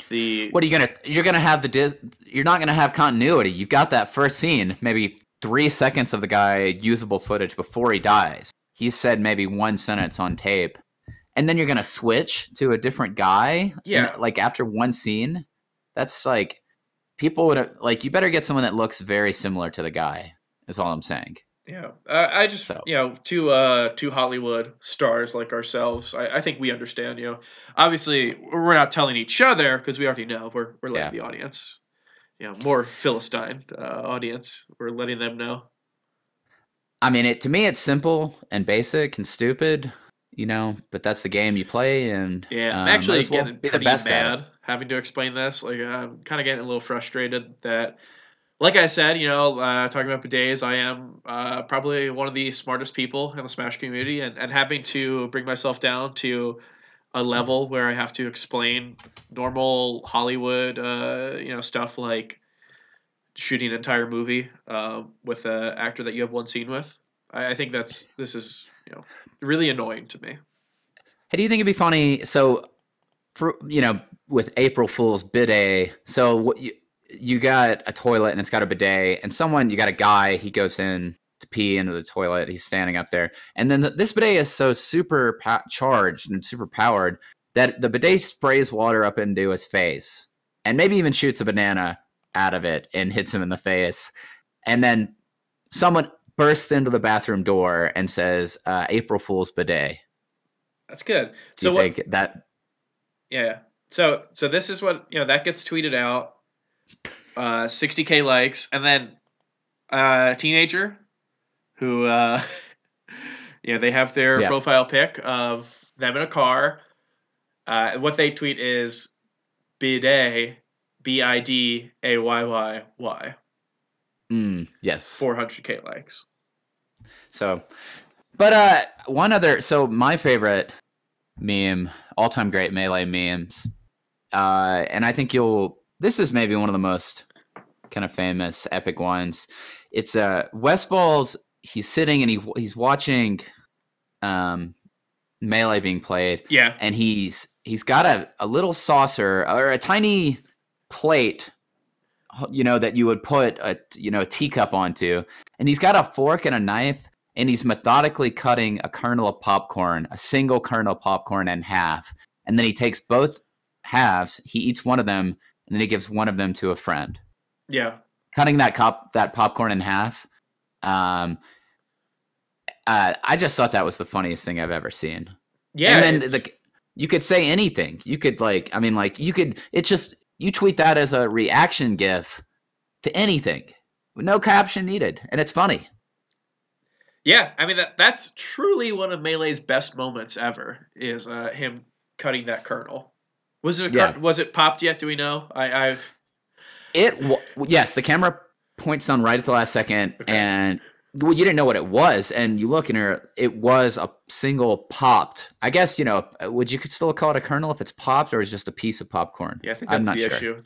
What are you're gonna have you're not gonna have continuity. You've got that first scene, maybe 3 seconds of the guy usable footage before he dies. He said maybe one sentence on tape, and then you're gonna switch to a different guy. Yeah, and, like after one scene, that's like people would like. You better get someone that looks very similar to the guy. Is all I'm saying. Yeah, I just you know two Hollywood stars like ourselves. I think we understand. You know, obviously we're not telling each other because we already know. We're letting the audience, you know, more Philistine audience. We're letting them know. I mean, to me, it's simple and basic and stupid, you know. But that's the game you play, and I'm actually getting be pretty the best mad having to explain this. Like, I'm kind of getting a little frustrated that. Like I said, you know, talking about bidets, I am probably one of the smartest people in the Smash community, and having to bring myself down to a level where I have to explain normal Hollywood, you know, stuff like shooting an entire movie with an actor that you have one scene with. I think this is, you know, really annoying to me. Hey, do you think it'd be funny? So, you know, with April Fool's bidet, so what you got a toilet and it's got a bidet, and you got a guy, he goes in to pee into the toilet, he's standing up there, and then this bidet is so super charged and super powered that the bidet sprays water up into his face and maybe even shoots a banana out of it and hits him in the face, and then someone bursts into the bathroom door and says, April Fool's bidet. That's good. Do you think that? Yeah. So this is what, you know, that gets tweeted out. 60K likes, and then a teenager who you know, they have their profile pic of them in a car. What they tweet is bidet, BIDAYYY. Yes. 400K likes. So, but one other. So my favorite meme, all-time great Melee memes, and I think this is maybe one of the most kind of famous, epic ones. It's Westball's. He's sitting and he's watching Melee being played. Yeah. And he's got a little saucer or a tiny plate, you know, that you would put a teacup onto. And he's got a fork and a knife, and he's methodically cutting a kernel of popcorn, a single kernel of popcorn in half. And then he takes both halves, he eats one of them, and then he gives one of them to a friend. Yeah. Cutting that popcorn in half. I just thought that was the funniest thing I've ever seen. Yeah. And then you could say anything. You could you tweet that as a reaction GIF to anything with no caption needed. And it's funny. Yeah. I mean, that's truly one of Melee's best moments ever is him cutting that kernel. Was it popped yet? Do we know? Yes, the camera points down right at the last second, and you didn't know what it was, and you look in it was a single popped. I guess, you know, would you could still call it a kernel if it's popped, or is it just a piece of popcorn? Yeah, I think that's the issue.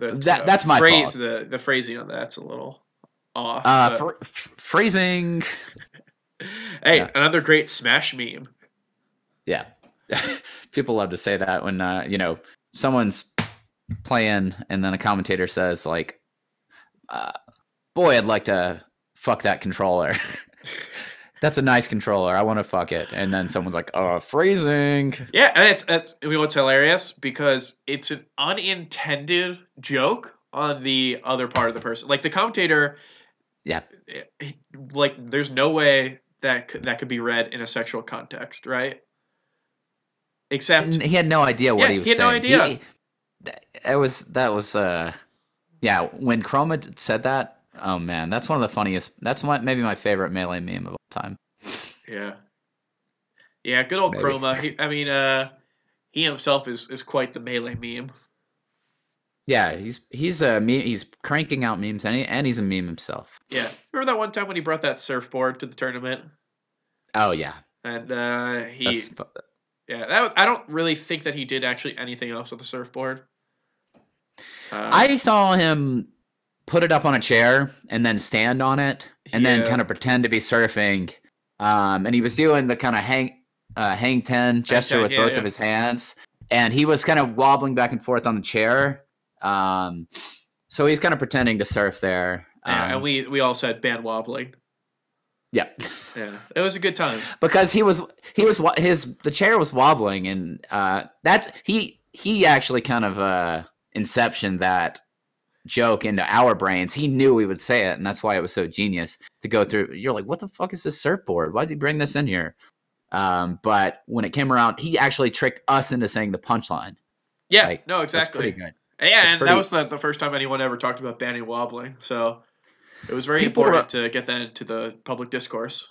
That's my phrase. fault. The phrasing on that's a little off. Phrasing. Hey, another great Smash meme. Yeah. People love to say that when you know, someone's playing and then a commentator says like, boy, I'd like to fuck that controller. That's a nice controller, I want to fuck it. And then someone's like, phrasing. Yeah, and it's you know what's hilarious, because it's an unintended joke on the other part of the person. Like the commentator, like there's no way that could be read in a sexual context, right? Except he had no idea what he was saying. He had no idea. That was Yeah, when Chroma said that, oh man, that's one of the funniest. That's maybe my favorite Melee meme of all time. Yeah. Yeah, good old Maybe. Chroma. He himself is quite the Melee meme. Yeah, he's a meme. He's cranking out memes, and he's a meme himself. Yeah. Remember that one time when he brought that surfboard to the tournament? Oh yeah, And that's I don't really think that he did actually anything else with the surfboard. I saw him put it up on a chair and then stand on it and then kind of pretend to be surfing. And he was doing the kind of hang 10 gesture with both of his hands. And he was kind of wobbling back and forth on the chair. So he's kind of pretending to surf there. And we all said ban wobbling. Yeah. Yeah. It was a good time. Because the chair was wobbling, and he actually kind of inception that joke into our brains. He knew we would say it, and that's why it was so genius to go through. You're like, what the fuck is this surfboard? Why'd he bring this in here? But when it came around, he actually tricked us into saying the punchline. Yeah, no, exactly. That's pretty good. Yeah, that was the first time anyone ever talked about banning wobbling. So it was very important to get that into the public discourse.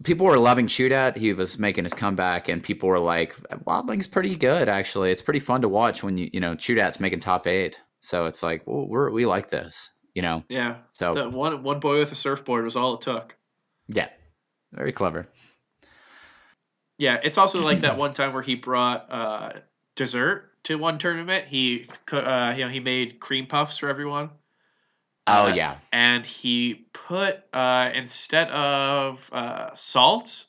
People were loving Shootout. He was making his comeback, and people were like, wobbling's pretty good, actually. It's pretty fun to watch when Shootout's making top 8. So it's like, well, we like this, Yeah. So that one boy with a surfboard was all it took. Yeah. Very clever. Yeah, it's also like that one time where he brought dessert to one tournament. He made cream puffs for everyone. Oh yeah. And he put instead of salt,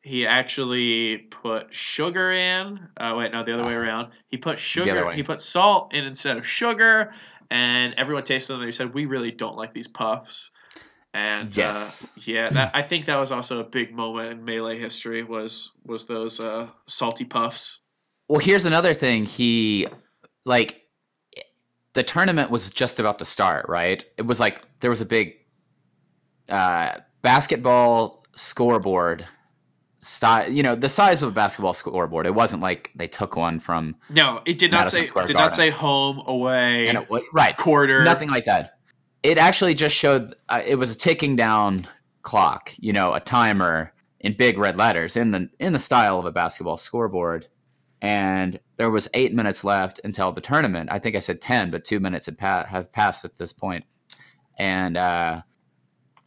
he actually put sugar in. Wait, no, the other way around. He put sugar. He put salt in instead of sugar, and everyone tasted them. And they said, "We really don't like these puffs." And yes, I think that was also a big moment in Melee history. Was those salty puffs? Well, here's another thing. The tournament was just about to start, right? It was like there was a big basketball scoreboard style, the size of a basketball scoreboard. It wasn't like they took one from. No, it did not say home, away, right, quarter, nothing like that. It actually just showed it was a ticking down clock, a timer in big red letters in the style of a basketball scoreboard. And there was 8 minutes left until the tournament. I think I said 10, but 2 minutes have passed at this point. And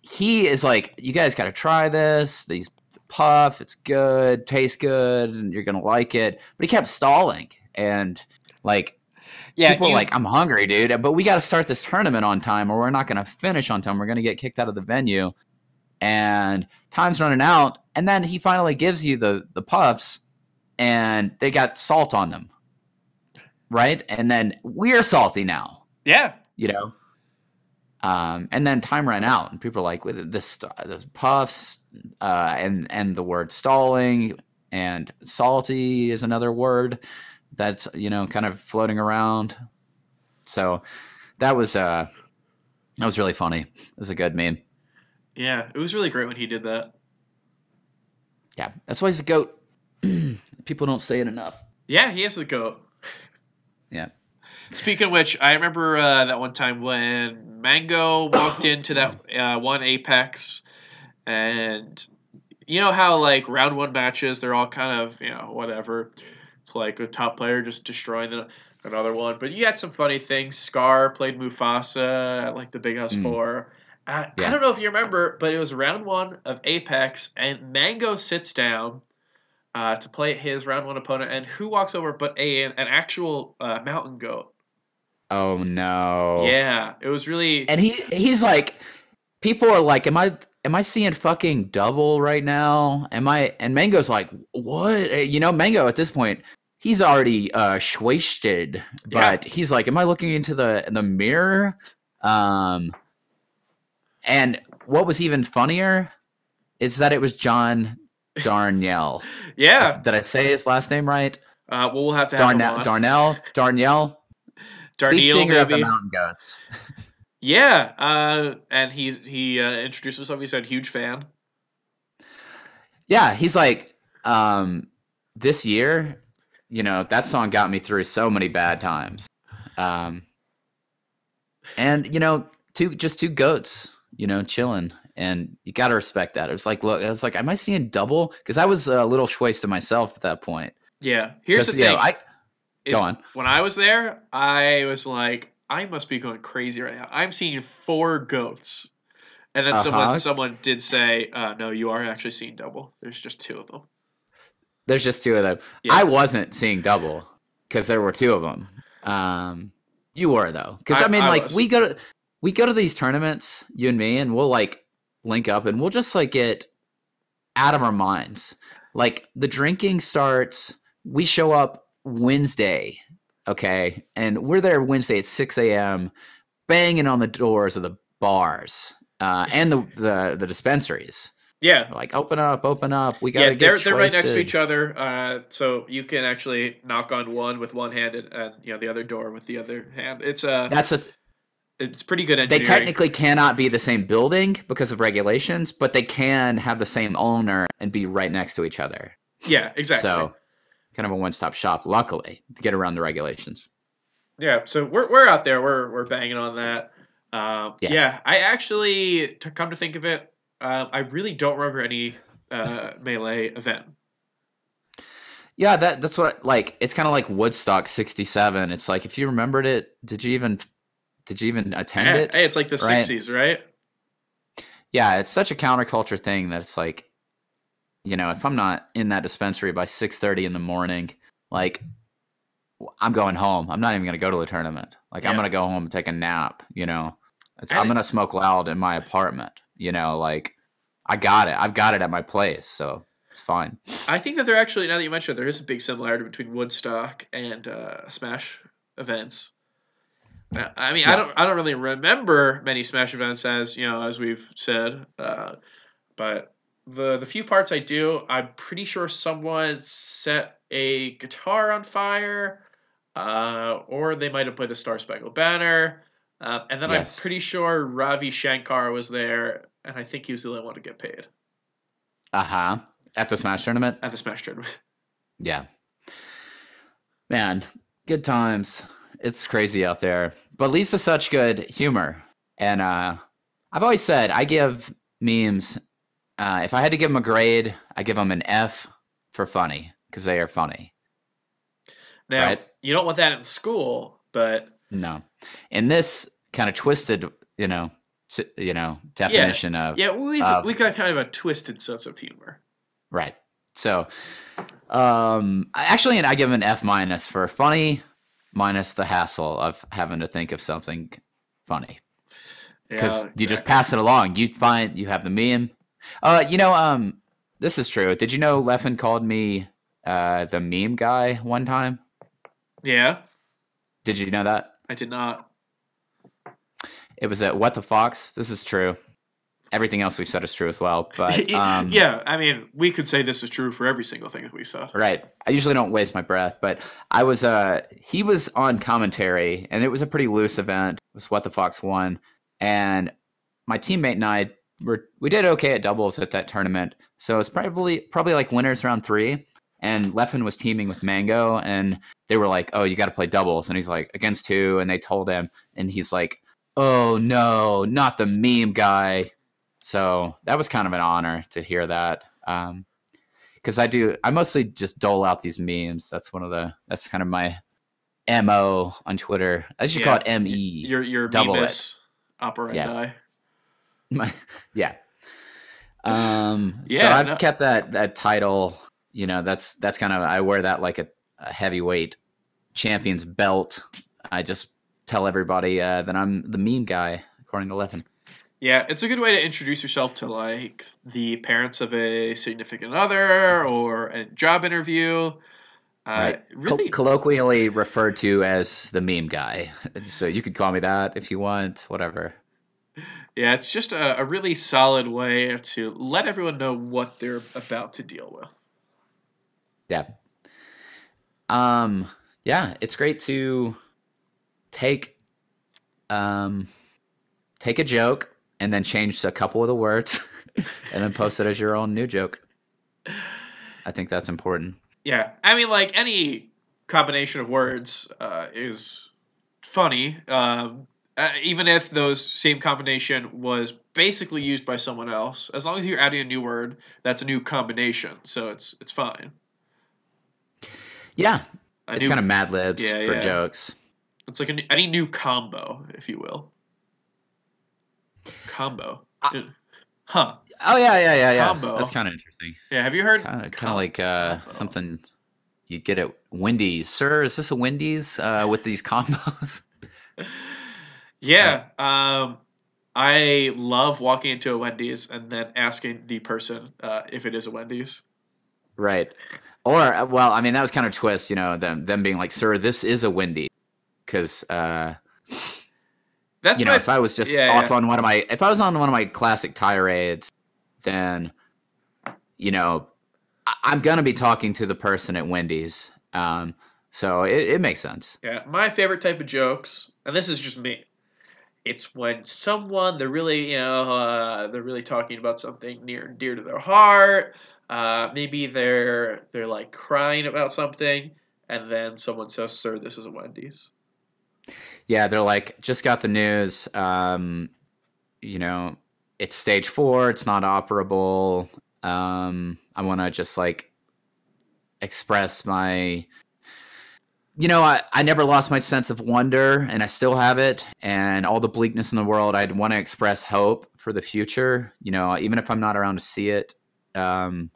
he is like, you guys got to try this. These puff, it's good, tastes good, and you're going to like it. But he kept stalling. And people were like, I'm hungry, dude, but we got to start this tournament on time or we're not going to finish on time. We're going to get kicked out of the venue. And time's running out. And then he finally gives you the puffs. And they got salt on them, right? And then we're salty now. Yeah. And then time ran out, and people are like, with the puffs, and the word stalling and salty is another word that's kind of floating around. So that was really funny. It was a good meme. Yeah, it was really great when he did that. Yeah, that's why he's a GOAT. People don't say it enough. Yeah, he is the GOAT. Yeah. Speaking of which, I remember that one time when Mango walked into that one Apex, and you know how round 1 matches, they're all kind of whatever. It's like a top player just destroying another one. But you had some funny things. Scar played Mufasa at the Big House 4. I don't know if you remember, but it was round 1 of Apex, and Mango sits down to play his round 1 opponent, and who walks over but an actual mountain goat? Oh no! Yeah, it was really. And he's like, people are like, am I seeing fucking double right now? And Mango's like, what? Mango at this point, he's already wasted, but he's like, am I looking into the mirror? And what was even funnier is that it was John Darnielle. Yeah. Did I say his last name right? We'll have to have him on. Darnielle. Lead singer of the Mountain Goats. Yeah. And he introduced himself. He said, huge fan. Yeah. He's like, this year, that song got me through so many bad times. And two goats, chilling, and you got to respect that. It was like, look, I was like, am I seeing double? Because I was a little choice to myself at that point. Yeah. Here's the Because thing. I Is go on. when I was there, I was like, I must be going crazy right now. I'm seeing 4 goats. And then Uh-huh. someone did say, no, you are actually seeing double. There's just 2 of them. There's just 2 of them. Yeah. I wasn't seeing double because there were 2 of them. You were though, because I mean, I like was. we go to these tournaments, you and me, and we'll like link up, and we'll just like get out of our minds. Like the drinking starts, we show up Wednesday, okay, and we're there Wednesday at 6 a.m. banging on the doors of the bars and the dispensaries. Yeah. We're like, open up, we gotta Yeah, get they're right next to wasted. each other, so you can actually knock on one with one hand and the other door with the other hand. It's pretty good They engineering. technically cannot be the same building because of regulations, but they can have the same owner and be right next to each other. Yeah, exactly. So kind of a one-stop shop, luckily, to get around the regulations. Yeah, so we're out there. We're banging on that. Yeah. I actually, to come to think of it, I really don't remember any melee event. Yeah, that's what, like, it's kind of like Woodstock 67. It's like, if you remembered it, did you even attend it? Hey, it's like the Right? 60s, right? Yeah, it's such a counterculture thing that it's like, if I'm not in that dispensary by 6:30 in the morning, like, I'm going home. I'm not even going to go to the tournament. Like, I'm going to go home and take a nap, I'm going to smoke loud in my apartment, like, I got it. I've got it at my place, so it's fine. I think that there actually, now that you mentioned it, there is a big similarity between Woodstock and Smash events. I mean, Yeah. I don't really remember many Smash events as we've said, but the few parts I do, I'm pretty sure someone set a guitar on fire, or they might have played the Star Spangled Banner, and then I'm Yes. pretty sure Ravi Shankar was there, and I think he was the only one to get paid Uh-huh. At the Smash tournament? at the Smash tournament. Yeah. Man, good times. It's crazy out there, but leads to such good humor. And I've always said I give memes, if I had to give them a grade, I give them an F for funny, because they are funny. Now, Right? you don't want that in school, but No. In this kind of twisted, definition of we got kind of a twisted sense of humor. right. So, actually, I give them an F minus for funny, minus the hassle of having to think of something funny. Because you just pass it along. You have the meme. This is true. Did you know Leffen called me the meme guy one time? Yeah. Did you know that? I did not. It was at What the Fox. This is true. Everything else we've said is true as well. But yeah, I mean, we could say this is true for every single thing that we said. Right. I usually don't waste my breath, but he was on commentary, and it was a pretty loose event. It was What the Fox won, and my teammate and I we did okay at doubles at that tournament. So it's probably like winners round 3, and Leffen was teaming with Mango, and they were like, "Oh, you got to play doubles," and he's like, "Against who?" And they told him, and he's like, "Oh no, not the meme guy." So that was kind of an honor to hear that. Because I mostly just dole out these memes. That's kind of my MO on Twitter. I should call it ME. Your double memus operandi. Yeah. So I've kept that title. That's kind of, I wear that like a heavyweight champion's belt. I just tell everybody that I'm the meme guy, according to Leffen. Yeah, it's a good way to introduce yourself to like the parents of a significant other or a job interview. Right. Really colloquially referred to as the meme guy. So you could call me that if you want, whatever. Yeah, it's just a really solid way to let everyone know what they're about to deal with. Yeah. Yeah, it's great to take a joke and then change a couple of the words and then post it as your own new joke. I think that's important. Yeah. I mean, like, any combination of words is funny. Even if those same combination was basically used by someone else, as long as you're adding a new word, that's a new combination, so it's fine. Yeah, A it's new, kind of Mad Libs yeah, for yeah. jokes. It's like any new combo, if you will. Combo. Huh. Oh yeah. Combo. That's kind of interesting. Yeah, have you heard? Kind of like combo. something you get at Wendy's. Sir, is this a Wendy's with these combos? Yeah. I love walking into a Wendy's and then asking the person if it is a Wendy's. Right. Or well, I mean that was kind of a twist, you know, them being like, "Sir, this is a Wendy's," because That's you know, if I was just off on if I was on one of my classic tirades, then you know, I'm gonna be talking to the person at Wendy's. So it makes sense. Yeah, my favorite type of jokes, and this is just me. It's when someone they're really they're really talking about something near and dear to their heart. Maybe they're like crying about something, and then someone says, "Sir, this is a Wendy's." Yeah, they're like, just got the news. You know, it's stage 4. It's not operable. I want to just like express my, you know, I never lost my sense of wonder, and I still have it. And all the bleakness in the world, I'd want to express hope for the future. You know, even if I'm not around to see it, I'm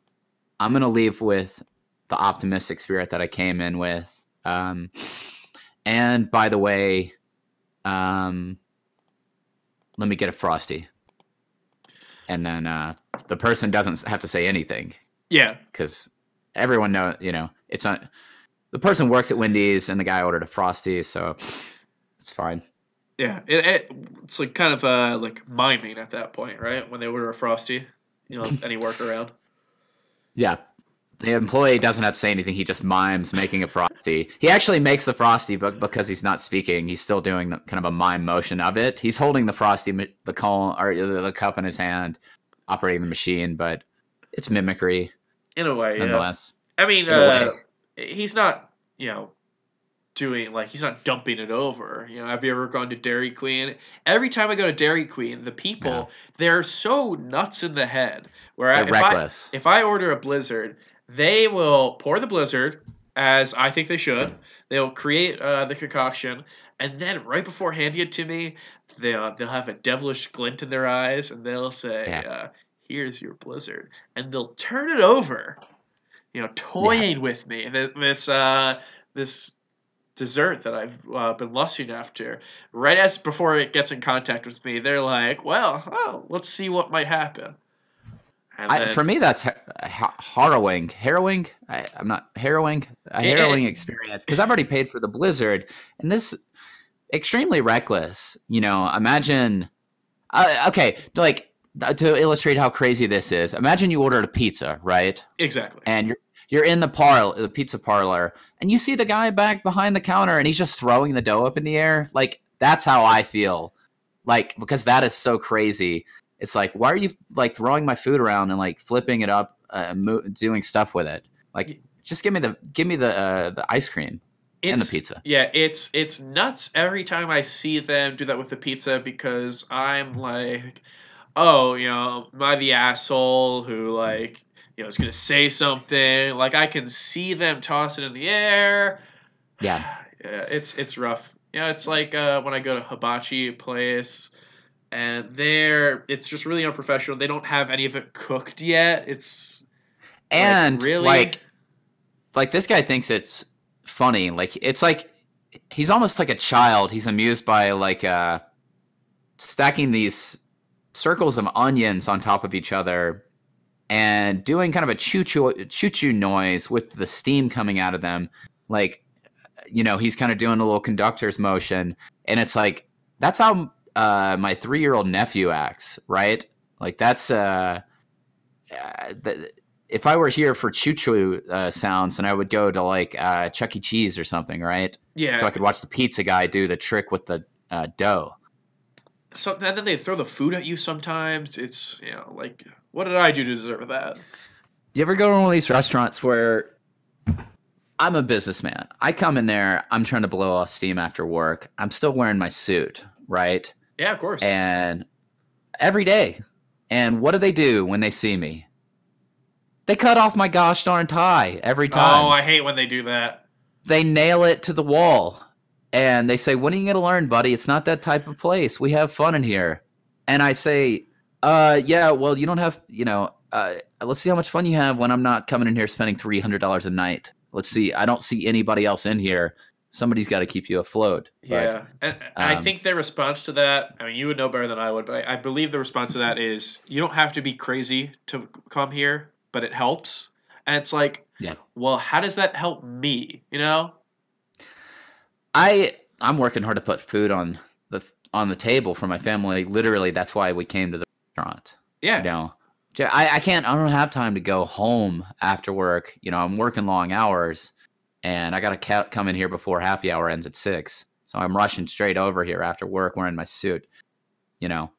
gonna leave with the optimistic spirit that I came in with. And by the way, let me get a Frosty. And then the person doesn't have to say anything. Yeah. Because everyone knows, you know, it's not... The person works at Wendy's, and the guy ordered a Frosty, so it's fine. Yeah, it's like kind of like miming at that point, right? When they order a Frosty, you know, any workaround. Yeah. The employee doesn't have to say anything. He just mimes making a Frosty. He actually makes the Frosty, but because he's not speaking, he's still doing kind of a mime motion of it. He's holding the Frosty, the cone, or the cup in his hand, operating the machine, but it's mimicry. In a way, nonetheless. Yeah. I mean, he's not, you know, doing, like, he's not dumping it over. You know, have you ever gone to Dairy Queen? Every time I go to Dairy Queen, the people, they're so nuts in the head. Where they're reckless. If I order a Blizzard, they will pour the Blizzard, as I think they should. They'll create the concoction, and then right before handing it to me, they'll have a devilish glint in their eyes, and they'll say, here's your Blizzard. And they'll turn it over, you know, toying with me. This dessert that I've been lusting after, right as before it gets in contact with me, they're like, well, let's see what might happen. For me, that's harrowing. Harrowing experience, because I've already paid for the Blizzard, and this extremely reckless. You know, imagine. Okay, like to illustrate how crazy this is. Imagine you ordered a pizza, right? Exactly. And you're in the pizza parlor, and you see the guy back behind the counter, and he's just throwing the dough up in the air. Like, that's how I feel. Like, because that is so crazy. It's like, why are you like throwing my food around and like flipping it up, doing stuff with it? Like, just give me the ice cream and the pizza. Yeah, it's nuts every time I see them do that with the pizza, because I'm like, oh, you know, am I the asshole who, like, you know, is gonna say something? Like, I can see them toss it in the air. Yeah, it's rough. Yeah, it's like when I go to hibachi place. And it's just really unprofessional. They don't have any of it cooked yet. It's and really like this guy thinks it's funny. Like, it's like he's almost like a child. He's amused by like stacking these circles of onions on top of each other and doing kind of a choo-choo noise with the steam coming out of them. Like, you know, he's kind of doing a little conductor's motion, and it's like, that's how my 3-year-old nephew acts, right? Like, that's if I were here for choo-choo sounds, then I would go to like Chuck E. Cheese or something, right? Yeah. So I could watch the pizza guy do the trick with the dough. So and then they throw the food at you sometimes. It's, you know, like, what did I do to deserve that? You ever go to one of these restaurants where I'm a businessman? I come in there, I'm trying to blow off steam after work. I'm still wearing my suit, right? Yeah, of course. And every day. And what do they do when they see me? They cut off my gosh darn tie every time. Oh, I hate when they do that. They nail it to the wall. And they say, when are you going to learn, buddy? It's not that type of place. We have fun in here. And I say, yeah, well, you don't have, let's see how much fun you have when I'm not coming in here spending $300 a night. Let's see. I don't see anybody else in here. Somebody's got to keep you afloat. Yeah. And I think their response to that, I mean, you would know better than I would, but I believe the response to that is, you don't have to be crazy to come here, but it helps. And it's like, yeah. Well, how does that help me? You know? I'm working hard to put food on the table for my family. Literally, that's why we came to the restaurant. Yeah. You know, I don't have time to go home after work. You know, I'm working long hours, and I got to come in here before happy hour ends at 6. So I'm rushing straight over here after work wearing my suit. You know.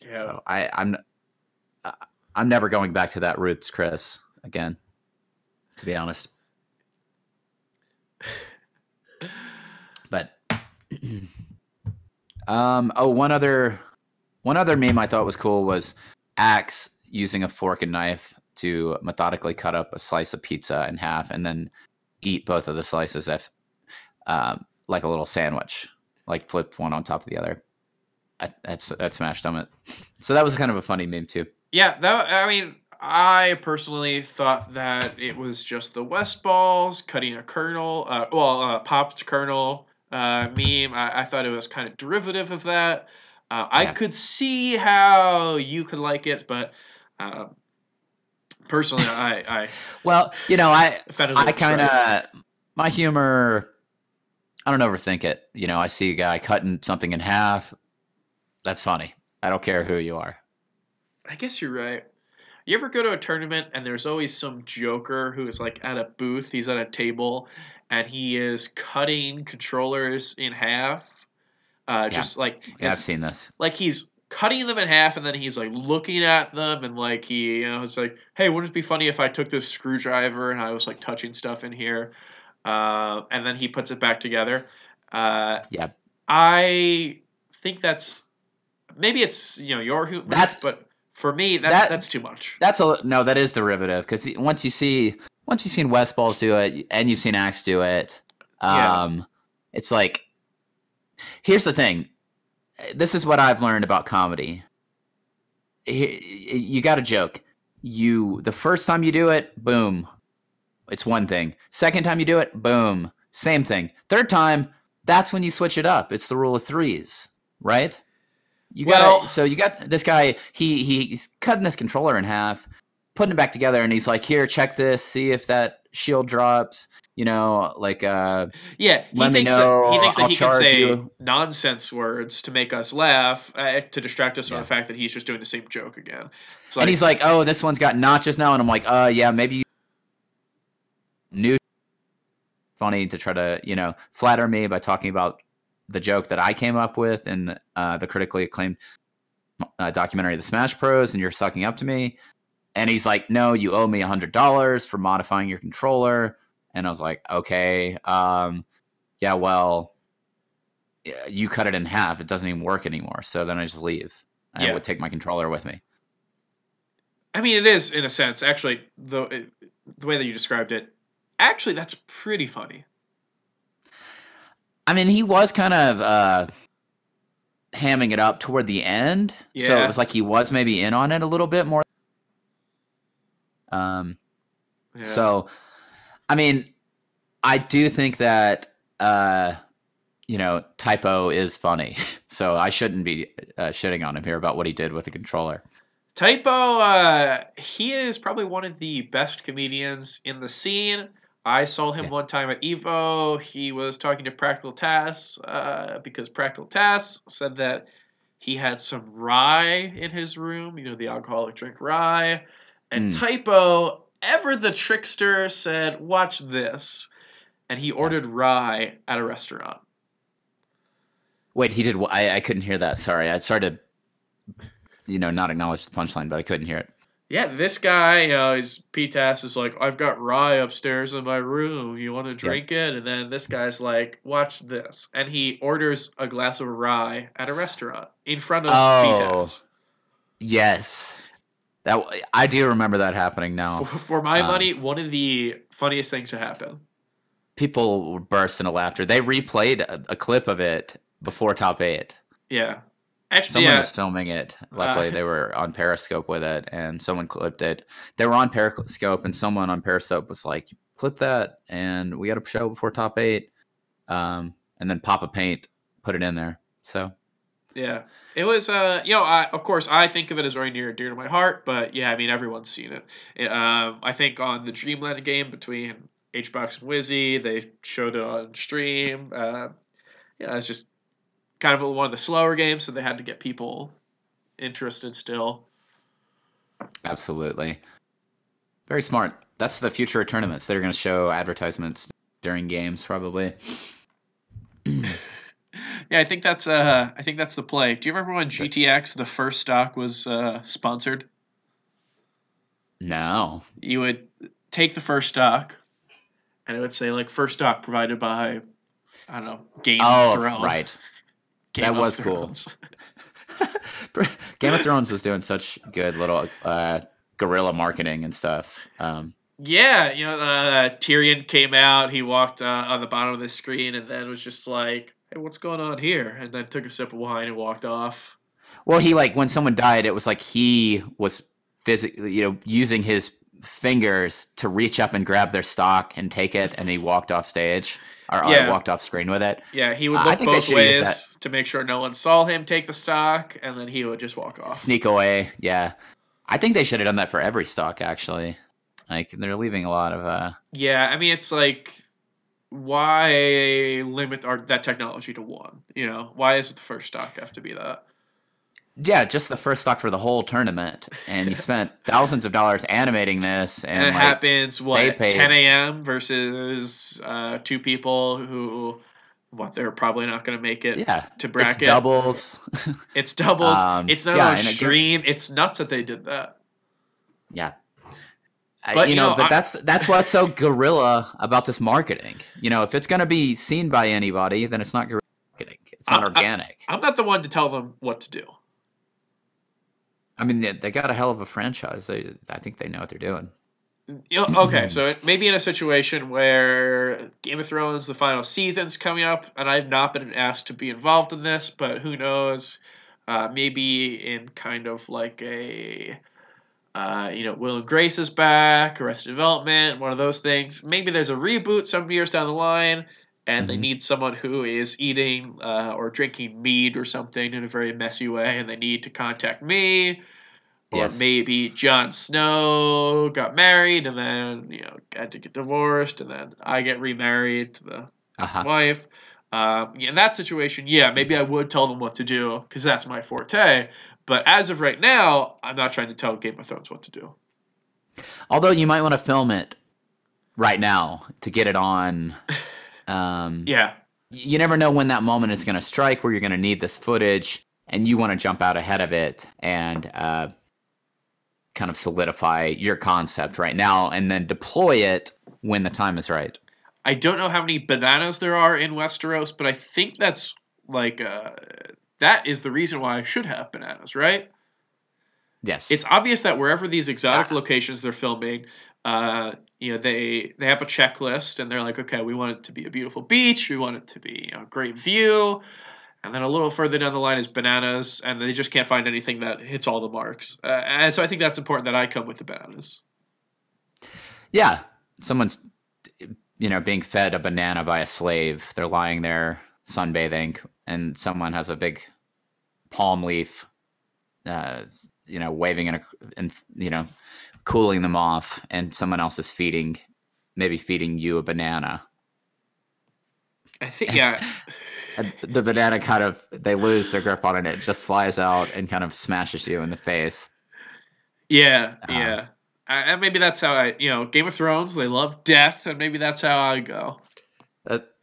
Yeah. So I'm never going back to that roots, Chris, again. To be honest. But one other meme I thought was cool was Axe using a fork and knife to methodically cut up a slice of pizza in half and then eat both of the slices like a little sandwich, like flip one on top of the other. That smashed on it. So that was kind of a funny meme too. Yeah, I personally thought that it was just the West Balls cutting a kernel, popped kernel meme. I thought it was kind of derivative of that. I could see how you could like it, but personally, I well, I kind of my humor. I don't overthink it. I see a guy cutting something in half. That's funny. I don't care who you are. I guess you're right. You ever go to a tournament and there's always some joker who is like at a booth, he's at a table, and he is cutting controllers in half? Just like I've seen this. Like he's cutting them in half and then he's like looking at them and like it's like, hey, wouldn't it be funny if I took this screwdriver and I was like touching stuff in here, and then he puts it back together. I think that's maybe it's your humor, but. For me, that's too much. That is derivative because once you've seen West Balls do it and you've seen Axe do it, it's like, here's the thing. This is what I've learned about comedy. You got a joke. The first time you do it, boom, it's one thing. Second time you do it, boom, same thing. Third time, that's when you switch it up. It's the rule of threes, right? You got this guy, he's cutting this controller in half, putting it back together, and he's like, here, check this, see if that shield drops, he let me know. He thinks that I'll he can say you. nonsense words to make us laugh, to distract us from the fact that he's just doing the same joke again. And he's like, oh, this one's got notches now, and I'm like, yeah, maybe you knew funny to try to, flatter me by talking about the joke that I came up with in the critically acclaimed documentary The Smash Bros, and you're sucking up to me. And he's like, no, you owe me $100 for modifying your controller. And I was like, okay, yeah, well, you cut it in half. It doesn't even work anymore. So then I just leave. I would take my controller with me. I mean, it is, in a sense, actually, the way that you described it, actually, that's pretty funny. I mean, he was kind of hamming it up toward the end, so it was like he was maybe in on it a little bit more. So, I mean, I do think that Typo is funny, so I shouldn't be shitting on him here about what he did with the controller. Typo, he is probably one of the best comedians in the scene. I saw him one time at Evo. He was talking to Practical Tass because Practical Tass said that he had some rye in his room, the alcoholic drink rye. And Typo, ever the trickster, said, watch this. And he ordered rye at a restaurant. Wait, he did I couldn't hear that. Sorry. I started to, not acknowledge the punchline, but I couldn't hear it. Yeah, this guy, his PTAS is like, I've got rye upstairs in my room. You want to Yep. drink it? And then this guy's like, watch this. And he orders a glass of rye at a restaurant in front of Oh, PTAS. yes. I do remember that happening now. For my money, one of the funniest things to happen. People burst into laughter. They replayed a clip of it before top 8. Yeah. Actually, Someone was filming it. Luckily, they were on Periscope with it, and someone clipped it. They were on Periscope, and someone on Periscope was like, "Clip that," and we got a show before top 8. And then Papa Paint put it in there. So, yeah, it was. Of course, I think of it as very near and dear to my heart. But yeah, I mean, everyone's seen it. I think on the Dreamland game between HBox and Wizzy, they showed it on stream. It's just kind of one of the slower games, so they had to get people interested still. absolutely. Very smart. That's the future of tournaments. They're going to show advertisements during games, probably. Yeah, I think that's the play. Do you remember when GTX, the first stock, was sponsored? No. You would take the first stock, and it would say like first stock provided by, I don't know, Game of Thrones. Right. Game that of was Thrones. Cool. Game of Thrones was doing such good little guerrilla marketing and stuff. Yeah, Tyrion came out. He walked on the bottom of the screen, and then was just like, "Hey, what's going on here?" And then took a sip of wine and walked off. Well, he when someone died, it was like he was physically, using his fingers to reach up and grab their stock and take it, and he walked off stage. Or walked off screen with it. Yeah, he would look both ways to make sure no one saw him take the stock, and then he would just walk off. Sneak away, yeah. I think they should have done that for every stock, actually. Like, they're leaving a lot of... Yeah, I mean, it's like, why limit that technology to one? Why does the first stock have to be that? Yeah, just the first stock for the whole tournament, and you spent thousands of dollars animating this, and it happens 10 a.m. versus 2 people who they're probably not going to make it to bracket. It's doubles. It's doubles. It's not on stream. It's nuts that they did that. Yeah. But that's what's so guerrilla about this marketing. If it's going to be seen by anybody, then it's not guerrilla marketing. It's not organic. I'm not the one to tell them what to do. I mean, they got a hell of a franchise. I think they know what they're doing. Okay, so maybe in a situation where Game of Thrones, the final season's coming up, and I've not been asked to be involved in this, but who knows? Maybe in kind of like a, Will and Grace is back, Arrested Development, one of those things. Maybe there's a reboot some years down the line, and they need someone who is eating or drinking mead or something in a very messy way, and they need to contact me. Or maybe Jon Snow got married and then, had to get divorced, and then I get remarried to the wife. In that situation, maybe I would tell them what to do because that's my forte. But as of right now, I'm not trying to tell Game of Thrones what to do. Although you might want to film it right now to get it on. You never know when that moment is going to strike where you're going to need this footage, and you want to jump out ahead of it and kind of solidify your concept right now and then deploy it when the time is right. I don't know how many bananas there are in Westeros, but I think that's that is the reason why I should have bananas, right? Yes. It's obvious that wherever these exotic locations they're filming, they have a checklist, and they're like, okay, we want it to be a beautiful beach, we want it to be a great view, and then a little further down the line is bananas, and they just can't find anything that hits all the marks. And so I think that's important that I come with the bananas. Yeah, someone's being fed a banana by a slave. They're lying there sunbathing, and someone has a big palm leaf, waving and cooling them off, and someone else is feeding you a banana. I think, And the banana they lose their grip on it, and it just flies out and kind of smashes you in the face. Yeah. And maybe that's how Game of Thrones, they love death, and maybe that's how I go.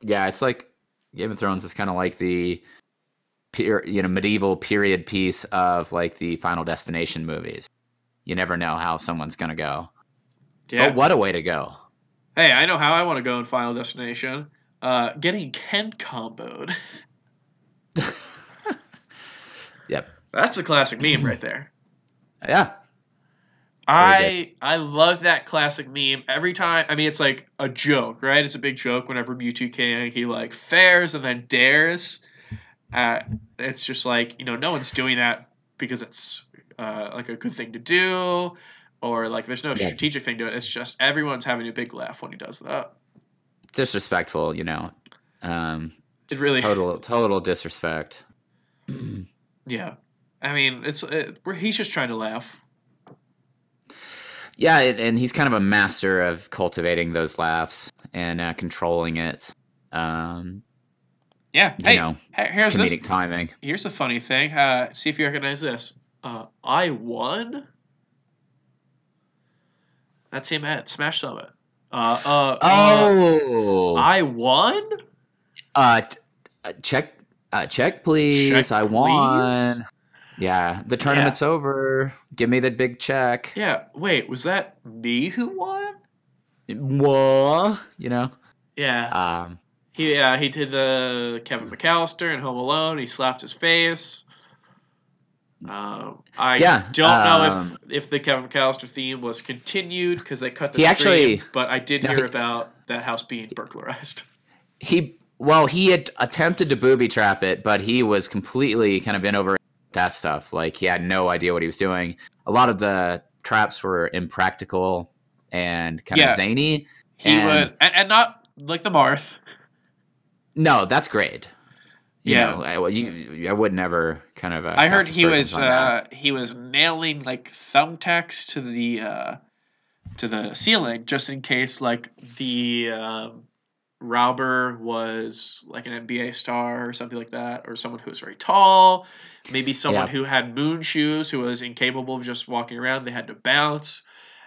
It's like Game of Thrones is kind of like the medieval period piece of like the Final Destination movies. You never know how someone's gonna go. Yeah. But what a way to go! Hey, I know how I want to go in Final Destination. Getting Ken comboed. Yep. That's a classic meme right there. Yeah. I love that classic meme every time. I mean, it's like a joke, right? It's a big joke whenever Mewtwo King, he like fares and then dares. It's just like, you know, no one's doing that because it's like a good thing to do, or like there's no strategic thing to it. It's just everyone's having a big laugh when he does that. Disrespectful, you know. It really total disrespect. Yeah, I mean, he's just trying to laugh. Yeah, and he's kind of a master of cultivating those laughs and controlling it. Yeah. Hey, here's comedic timing. Here's a funny thing. See if you recognize this. I won. That's him at Smash Summit. I won. Check, please. Check, I please? won. Yeah, the tournament's over. Give me the big check. Yeah. Wait, was that me who won? What? You know. Yeah. He did the Kevin McAllister in Home Alone. He slapped his face. I don't know if the Kevin McAllister theme was continued because they cut the stream, but I did hear about that house being burglarized. He had attempted to booby trap it, but he was completely kind of in over that stuff. Like, he had no idea what he was doing. A lot of the traps were impractical and kind of zany. And not like the Marth. No, that's great. You know, I would never kind of. I heard he was nailing like thumbtacks to the ceiling just in case like the robber was like an NBA star or something like that, or someone who was very tall, maybe someone who had moon shoes who was incapable of just walking around. They had to bounce.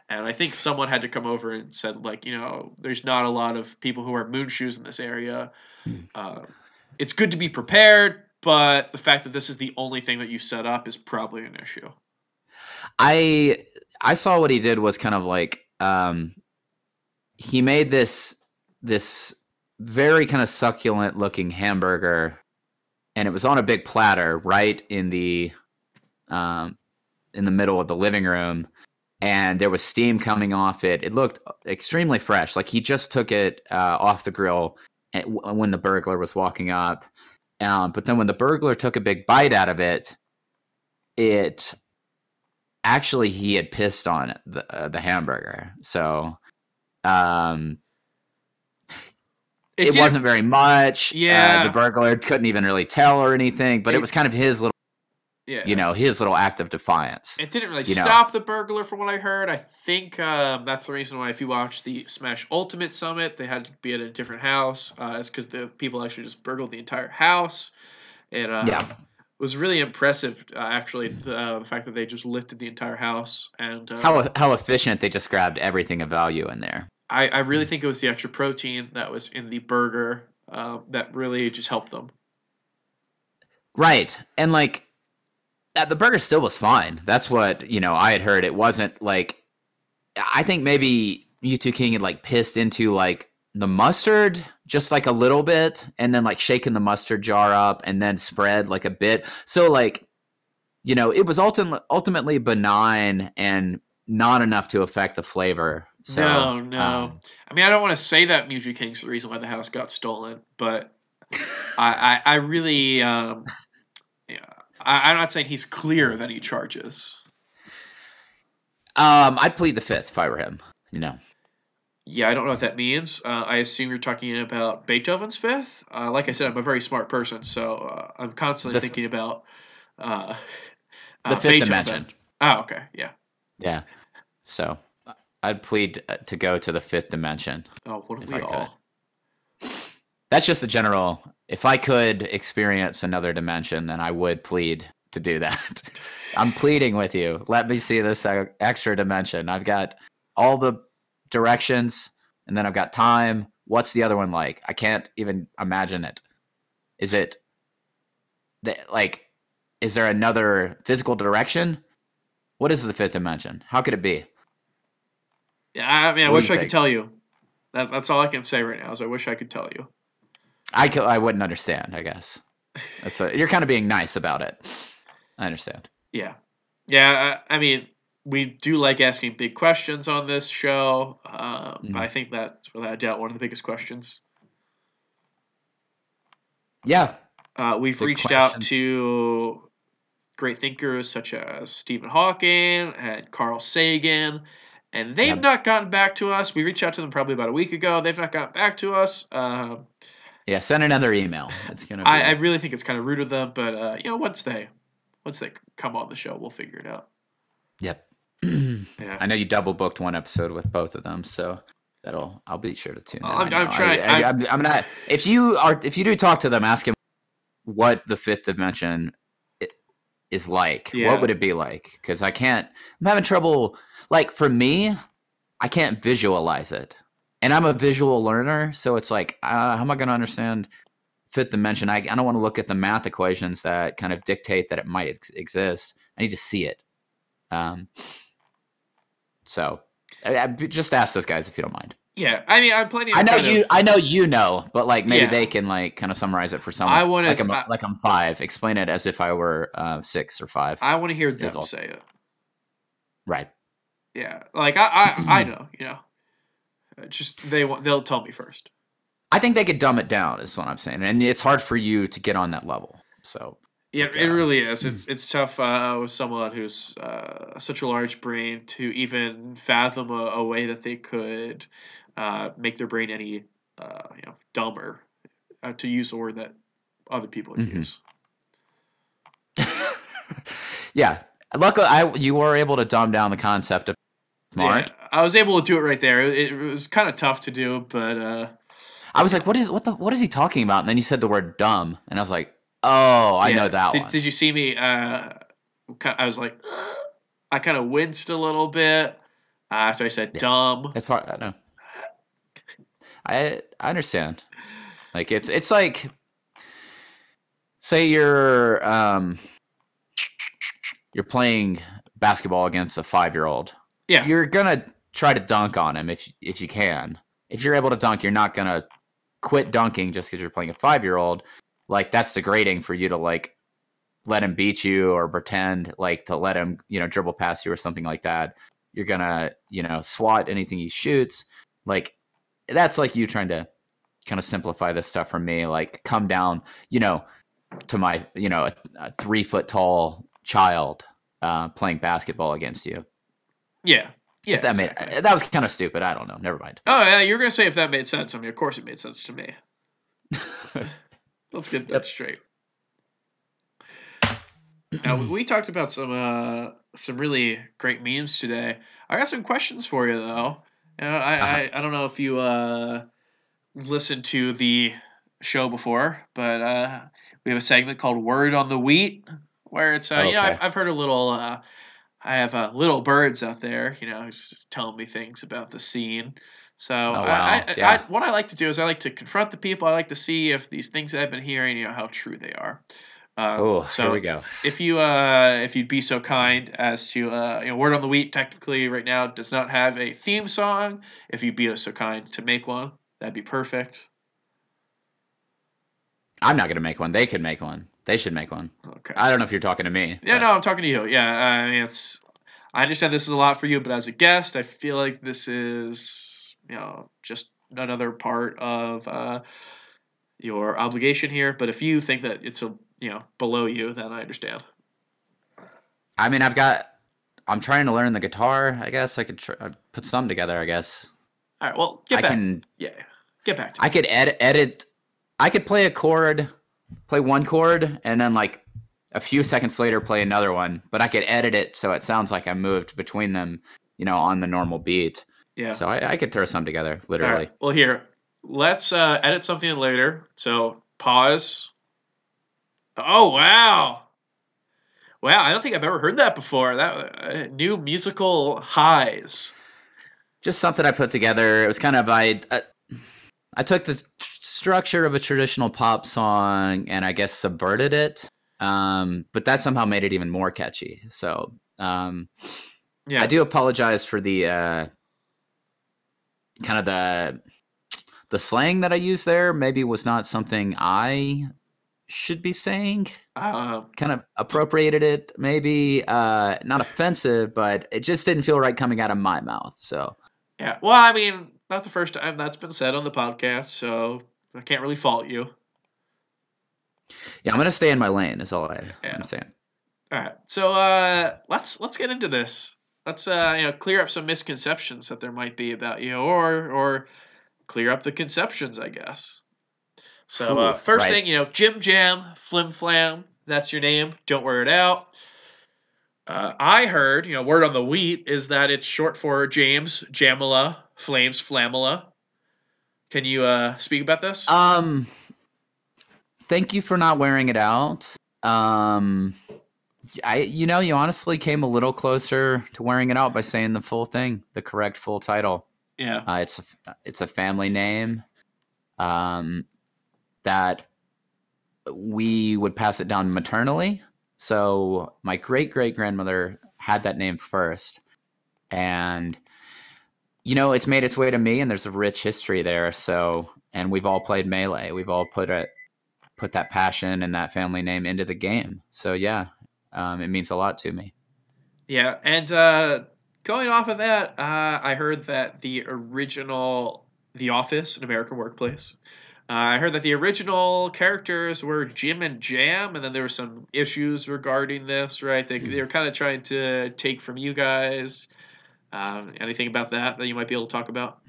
And I think someone had to come over and said, like, you know, there's not a lot of people who wear moon shoes in this area. It's good to be prepared, but the fact that this is the only thing that you set up is probably an issue. I saw what he did was kind of like he made this very kind of succulent looking hamburger, and it was on a big platter right in the middle of the living room. And there was steam coming off it. It looked extremely fresh. Like he just took it off the grill when the burglar was walking up. But then when the burglar took a big bite out of it, he had pissed on the hamburger. So it wasn't very much. Yeah. The burglar couldn't even really tell or anything, but it was kind of his little. Yeah. You know, his little act of defiance. It didn't really stop the burglar from what I heard. I think that's the reason why if you watch the Smash Ultimate Summit, they had to be at a different house. It's because the people actually just burgled the entire house. It was really impressive, actually, the fact that they just lifted the entire house. And how efficient they just grabbed everything of value in there. I really think it was the extra protein that was in the burger that really just helped them. Right. And like, the burger still was fine. That's what, you know, I had heard. It wasn't like, I think maybe Mewtwo King had like pissed into like the mustard just like a little bit and then like shaken the mustard jar up and then spread like a bit. So like, you know, it was ultimately benign and not enough to affect the flavor. So, no. I mean, I don't want to say that Mewtwo King's the reason why the house got stolen, but I really, I'm not saying he's clear that he charges. I'd plead the fifth if I were him. You know. Yeah, I don't know what that means. I assume you're talking about Beethoven's fifth. Like I said, I'm a very smart person, so I'm constantly thinking about the fifth Beethoven. dimension. Oh, okay, yeah. Yeah. So I'd plead to go to the fifth dimension. Oh, what do we all? That's just a general. If I could experience another dimension, then I would plead to do that. I'm pleading with you. Let me see this extra dimension. I've got all the directions, and then I've got time. What's the other one like? I can't even imagine it. Is there another physical direction? What is the fifth dimension? How could it be? Yeah, I mean, I What do wish you I could think? tell you. That's all I can say right now. Is I wish I could tell you. I wouldn't understand, I guess. You're kind of being nice about it. I understand. Yeah, yeah. I mean, we do like asking big questions on this show, but I think that's without a doubt one of the biggest questions. Yeah. We've Big reached out questions. to great thinkers such as Stephen Hawking and Carl Sagan, and they've Yep. not gotten back to us. We reached out to them probably about a week ago. They've not gotten back to us. Yeah, send another email. It's gonna I be. really think it's kind of rude of them, but once they come on the show, we'll figure it out. Yep. Yeah. I know you double booked one episode with both of them, so I'll be sure to tune in. I'm trying. I'm not. If you do talk to them, ask him what the fifth dimension is like. Yeah. What would it be like? Because I'm having trouble. Like for me, I can't visualize it, and I'm a visual learner, so it's like, how am I going to understand fifth dimension? I don't want to look at the math equations that kind of dictate that it might exist. I need to see it. So I just ask those guys if you don't mind. Yeah, I mean, I'm plenty. I know you know, but like maybe they can like kind of summarize it for someone. I want to like I'm 5. Explain it as if I were 6 or 5. I want to hear them say it. Right. Yeah, like I know, just they'll tell me first. I think they could dumb it down, is what I'm saying, and it's hard for you to get on that level. So yeah, it really is. It's tough with someone who's such a large brain to even fathom a way that they could make their brain any dumber, to use a word that other people would use. Yeah, luckily you were able to dumb down the concept of smart. Yeah, I was able to do it right there. It was kind of tough to do, but I was like, what is he talking about? And then he said the word dumb, and I was like, oh, I know that one. Did you see me? I was like, I kind of winced a little bit after I said dumb. It's hard. I know. I understand. Like it's like, say you're playing basketball against a 5-year-old. Yeah, you're gonna try to dunk on him if you can. If you're able to dunk, you're not gonna quit dunking just because you're playing a 5-year-old. Like that's degrading for you to like let him beat you or pretend like to let him dribble past you or something like that. You're gonna swat anything he shoots. Like that's like you trying to kind of simplify this stuff for me. Like come down to my a 3 foot tall child playing basketball against you. Yeah. If that that was kind of stupid. I don't know. Never mind. Oh yeah, you're gonna say if that made sense. I mean, of course it made sense to me. Let's get that straight. Now we talked about some really great memes today. I got some questions for you though. I don't know if you listened to the show before, but we have a segment called "Word on the Wheat," where it's Okay. I've heard a little. I have little birds out there, who's telling me things about the scene. So wow. what I like to do is I like to confront the people. I like to see if these things that I've been hearing, how true they are. So here we go. If you'd be so kind as to Word on the Wheat technically right now does not have a theme song. If you'd be so kind to make one, that'd be perfect. I'm not gonna make one. They can make one. They should make one. Okay. I don't know if you're talking to me. Yeah, no, I'm talking to you. Yeah, I mean I understand this is a lot for you, but as a guest, I feel like this is just another part of your obligation here. But if you think that it's below you, then I understand. I mean, I'm trying to learn the guitar. I guess I could put some together. I guess. All right. Well, get back to me. I could edit. I could play play one chord, and then like a few seconds later play another one. But I could edit it so it sounds like I moved between them, on the normal beat. Yeah. So I could throw some together, literally. All right. Well, here, let's edit something later. So pause. Oh wow. Wow, I don't think I've ever heard that before. That new musical highs. Just something I put together. It was kind of I took the structure of a traditional pop song and I guess subverted it, but that somehow made it even more catchy. So I do apologize for the kind of the slang that I used there. Maybe was not something I should be saying. Kind of appropriated it, maybe not offensive, but it just didn't feel right coming out of my mouth. So yeah, well, I mean, not the first time that's been said on the podcast, so I can't really fault you. Yeah, I'm gonna stay in my lane. Is all I'm saying. All right, so let's get into this. Let's clear up some misconceptions that there might be about you, or clear up the conceptions, I guess. So first thing, Jam Flim Flam. That's your name. Don't wear it out. I heard, word on the wheat is that it's short for James, Jamila, Flames, Flamila. Can you speak about this? Thank you for not wearing it out. You honestly came a little closer to wearing it out by saying the full thing, the correct full title. Yeah. It's a family name. That we would pass it down maternally. So my great-great-grandmother had that name first. And, it's made its way to me, and there's a rich history there. So, and we've all played Melee. We've all put that passion and that family name into the game. So, yeah, it means a lot to me. Yeah, and going off of that, I heard that the original The Office, an American Workplace, I heard that the original characters were Jim and Jam, and then there were some issues regarding this, right? They were kind of trying to take from you guys. Anything about that you might be able to talk about?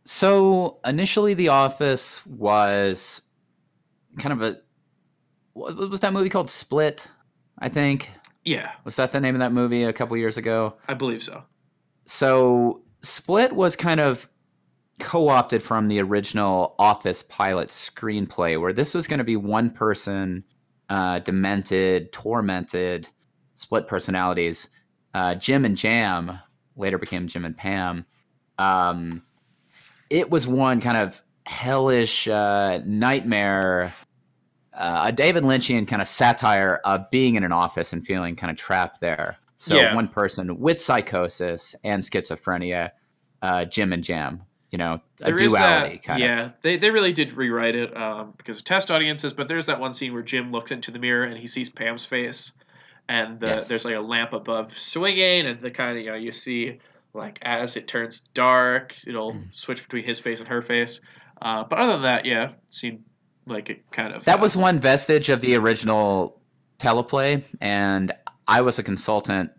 So initially, The Office was kind of what was that movie called? Split, I think. Yeah. Was that the name of that movie a couple years ago? I believe so. So Split was kind of co-opted from the original Office pilot screenplay, where this was going to be one person, demented, tormented, split personalities. Jim and Jam later became Jim and Pam. It was one kind of hellish nightmare, a David Lynchian kind of satire of being in an office and feeling kind of trapped there. So one person with psychosis and schizophrenia, Jim and Jam. A duality kind of. Yeah, they really did rewrite it because of test audiences, but there's that one scene where Jim looks into the mirror and he sees Pam's face, and there's like a lamp above swinging, and the kind of, you see, like, as it turns dark, it'll switch between his face and her face. But other than that, yeah, it seemed like it kind of... That was one vestige of the original teleplay, and I was a consultant,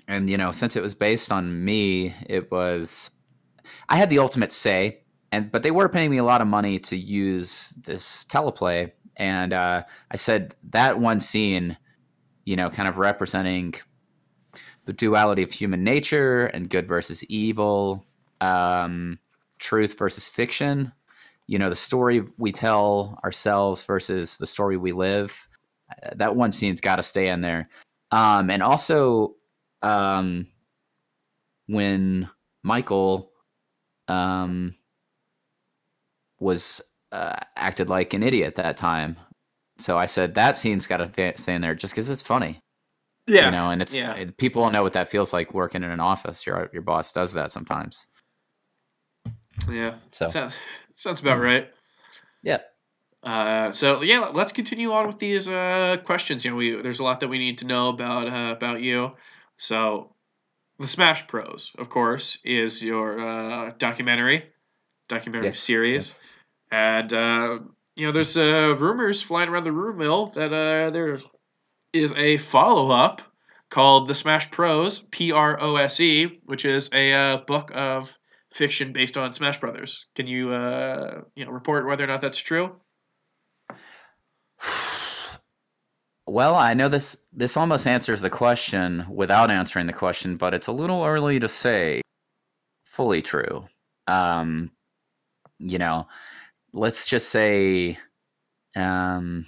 and, since it was based on me, I had the ultimate say, but they were paying me a lot of money to use this teleplay. And I said that one scene, kind of representing the duality of human nature and good versus evil, truth versus fiction, the story we tell ourselves versus the story we live. That one scene's got to stay in there. And also when Michael... was acted like an idiot that time. So I said that scene's got to stay in there just because it's funny. Yeah. And it's people know what that feels like working in an office. Your boss does that sometimes. Yeah. So sounds about right. Yeah. Let's continue on with these questions. There's a lot that we need to know about you. So, The Smash Bros, of course, is your documentary series. Yes. And, there's rumors flying around the rumor mill that there is a follow-up called The Smash Bros, Prose, which is a book of fiction based on Smash Brothers. Can you, report whether or not that's true? Well, I know this almost answers the question without answering the question, but it's a little early to say fully true. Let's just say our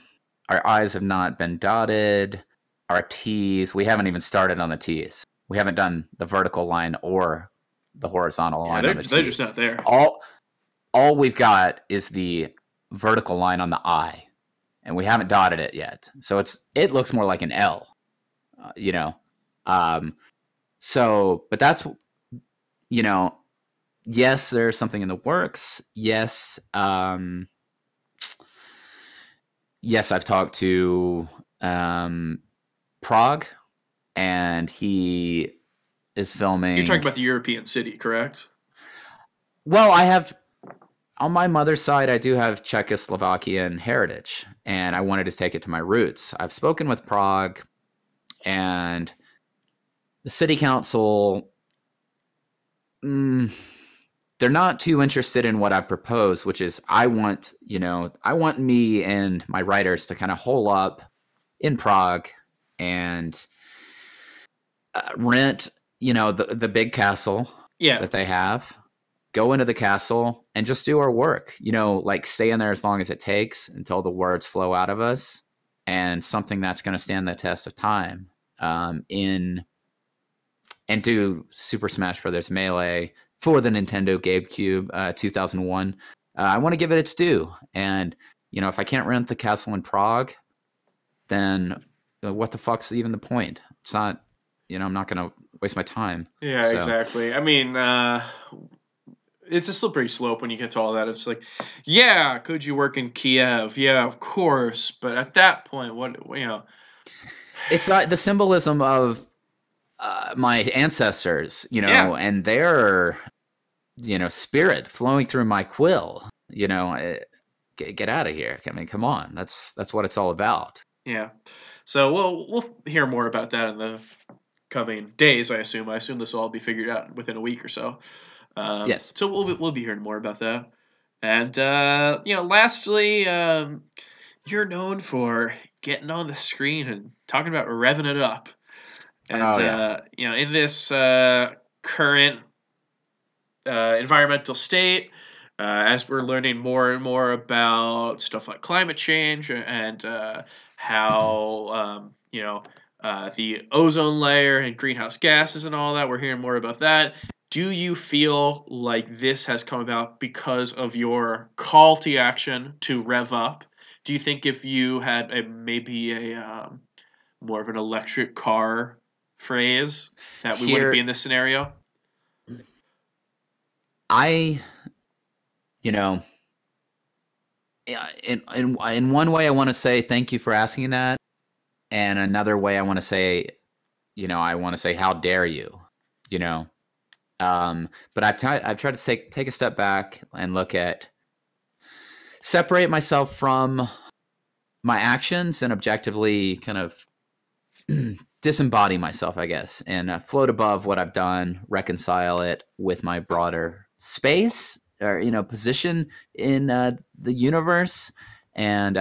I's have not been dotted, our T's, we haven't even started on the T's. We haven't done the vertical line or the horizontal line on the T's. They're just not there. All we've got is the vertical line on the I. And we haven't dotted it yet. So it looks more like an L, But that's, you know, yes, there's something in the works. Yes. Yes, I've talked to Prague, and he is filming. You're talking about the European city, correct? Well, I have, on my mother's side, I do have Czechoslovakian heritage, and I wanted to take it to my roots. I've spoken with Prague, and the city council, they're not too interested in what I propose, which is I want me and my writers to kind of hole up in Prague and rent, the big castle that they have, go into the castle and just do our work, like stay in there as long as it takes until the words flow out of us, and something that's going to stand the test of time, and do Super Smash Brothers Melee for the Nintendo GameCube, 2001. I want to give it its due. And, if I can't rent the castle in Prague, then what the fuck's even the point? It's not, I'm not going to waste my time. Yeah, so. Exactly. I mean, it's a slippery slope when you get to all that. It's like, yeah, could you work in Kiev? Yeah, of course. But at that point, it's not the symbolism of my ancestors, and their, spirit flowing through my quill, get out of here. I mean, come on. That's what it's all about. Yeah. So we'll hear more about that in the coming days, I assume. I assume this will all be figured out within a week or so. Yes. So we'll be hearing more about that. And, lastly, you're known for getting on the screen and talking about revving it up. And, in this current environmental state, as we're learning more and more about stuff like climate change and how, the ozone layer and greenhouse gases and all that, we're hearing more about that. Do you feel like this has come about because of your call to action to rev up? Do you think if you had maybe more of an electric car phrase that we wouldn't be in this scenario? In one way, I want to say thank you for asking that, and another way, I want to say, how dare you, But I've tried to take a step back and separate myself from my actions and objectively kind of disembody myself, I guess, and float above what I've done, reconcile it with my broader space or, position in the universe. And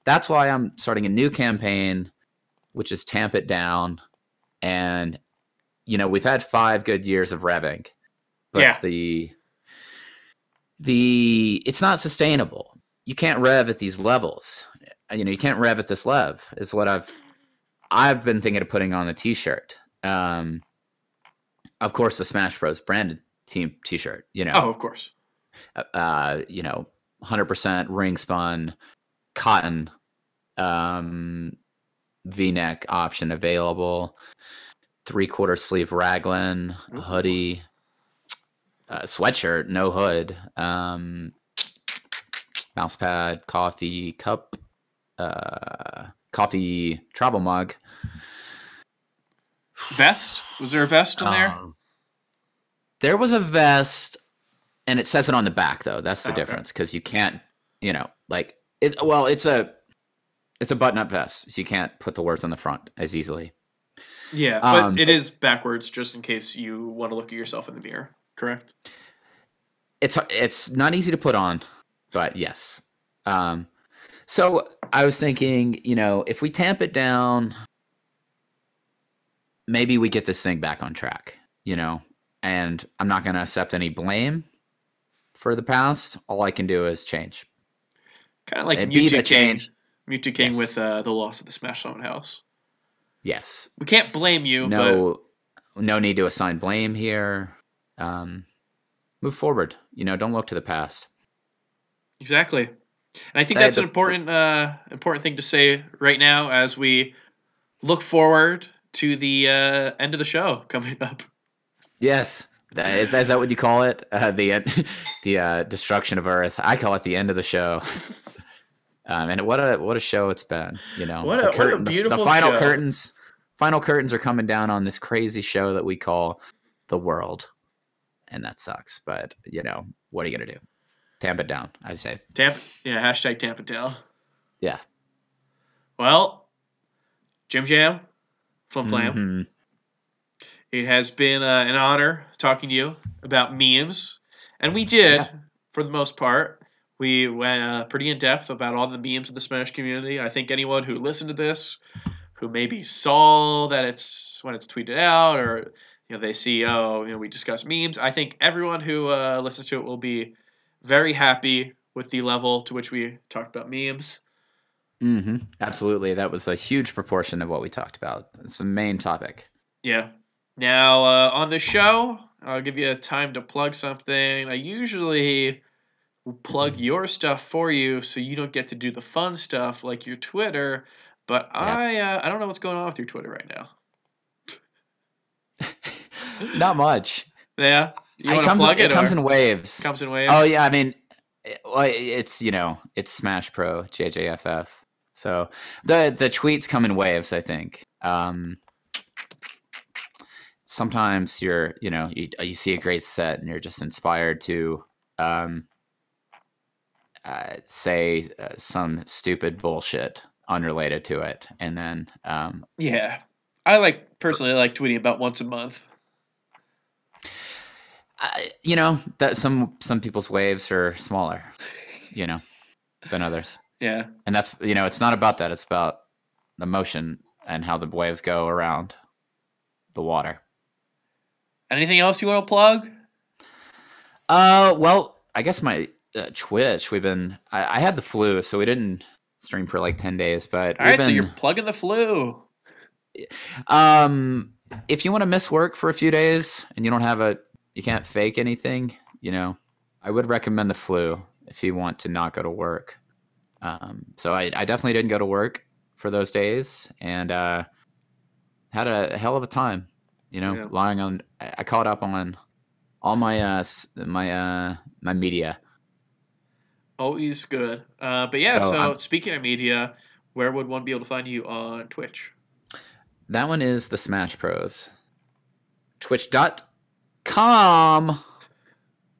that's why I'm starting a new campaign, which is Tamp It Down. And, we've had 5 good years of revving, but it's not sustainable. You can't rev at these levels. You can't rev at this lev is what I've been thinking of putting on a t-shirt. Of course, the Smash Bros. Branded team t-shirt, Oh, of course. 100% ring spun cotton, V-neck option available, 3/4 sleeve raglan, hoodie, sweatshirt, no hood, mouse pad, coffee cup, coffee travel mug. Vest? Was there a vest in there? There was a vest, and it says it on the back, though. That's the difference, because you can't, it's a button-up vest, so you can't put the words on the front as easily. Yeah, but it is backwards, just in case you want to look at yourself in the mirror, correct? It's not easy to put on, but yes. So I was thinking, if we tamp it down, maybe we get this thing back on track, and I'm not going to accept any blame for the past. All I can do is change. Kind of like Mewtwo King yes. With the loss of the Smash Summon House. Yes. We can't blame you. No need to assign blame here. Move forward. Don't look to the past. Exactly. And I think that's an important thing to say right now as we look forward to the end of the show coming up. Yes. Is that what you call it? The destruction of Earth. I call it the end of the show. And what a show it's been. You know, What a beautiful the final show. curtains. Final curtains are coming down on this crazy show that we call the world, and that sucks. But you know, what are you gonna do? Tamp it down, I say. Hashtag tamp it down. Yeah. Well, Jam Flim Flam. Mm-hmm. It has been an honor talking to you about memes, and we did for the most part. We went pretty in depth about all the memes of the Smash community. I think anyone who listened to this, who maybe saw that it's when it's tweeted out, or they see, we discuss memes. I think everyone who listens to it will be very happy with the level to which we talked about memes. Mm-hmm. Absolutely, that was a huge proportion of what we talked about. It's the main topic. Yeah. Now on the show, I'll give you time to plug something. I usually plug your stuff for you, so you don't get to do the fun stuff like your Twitter. But I don't know what's going on with your Twitter right now. Not much. Yeah, you want to plug it? It comes in waves. Comes in waves. Oh yeah, I mean, it's it's Smash Pro JJFF. So the tweets come in waves. I think. Sometimes you see a great set and you're just inspired to say some stupid bullshit unrelated to it, and then I personally like tweeting about once a month. That some people's waves are smaller, than others. Yeah, and that's it's not about that. It's about the motion and how the waves go around the water. Anything else you want to plug? Well, I guess my Twitch. I had the flu, so we didn't stream for like 10 days. But all right, so you're plugging the flu. If you want to miss work for a few days and you can't fake anything, I would recommend the flu if you want to not go to work. So I definitely didn't go to work for those days and had a hell of a time. Lying on. I caught up on all my my media. Always good. But yeah, so speaking of media, where would one be able to find you on Twitch? That one is the Smash Pros. Twitch.com.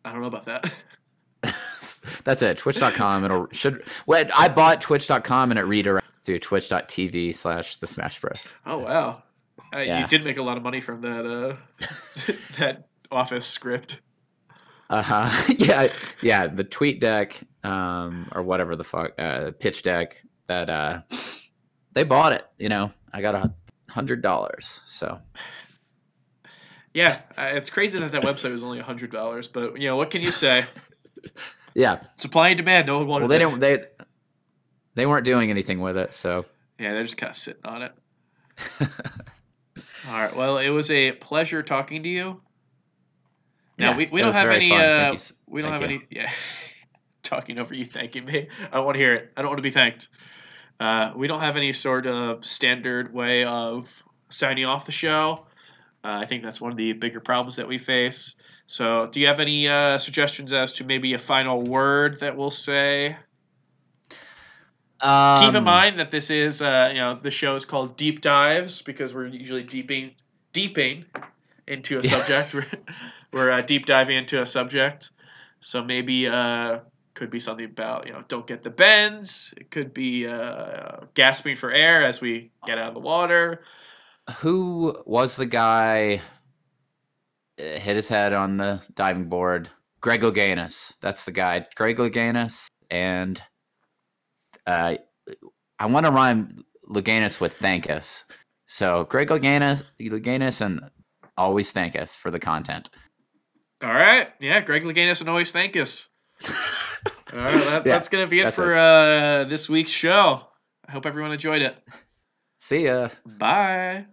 I don't know about that. That's it. Twitch.com. I bought Twitch.com and it redirects to twitch.tv/the Smash Bros. Oh wow. You did make a lot of money from that that Office script. Yeah. The tweet deck, or whatever the fuck, pitch deck that they bought it. I got $100. So. Yeah, it's crazy that website was only $100, but what can you say? Yeah, supply and demand. No one wanted. Well, they weren't doing anything with it, so. Yeah, they're just kind of sitting on it. All right. Well, it was a pleasure talking to you. Now we don't have any. We don't have any. Yeah, talking over you, thanking me. I don't want to hear it. I don't want to be thanked. We don't have any sort of standard way of signing off the show. I think that's one of the bigger problems that we face. So, do you have any suggestions as to maybe a final word that we'll say? Keep in mind that this is, the show is called Deep Dives because we're usually deeping into a subject. We're deep diving into a subject. So maybe could be something about, don't get the bends. It could be gasping for air as we get out of the water. Who was the guy hit his head on the diving board? Greg Louganis. That's the guy. Greg Louganis. And I want to rhyme Louganis with thank us. So Greg Louganis and always thank us for the content. All right. Yeah, Greg Louganis and always thank us. All right, that's going to be it for this week's show. I hope everyone enjoyed it. See ya. Bye.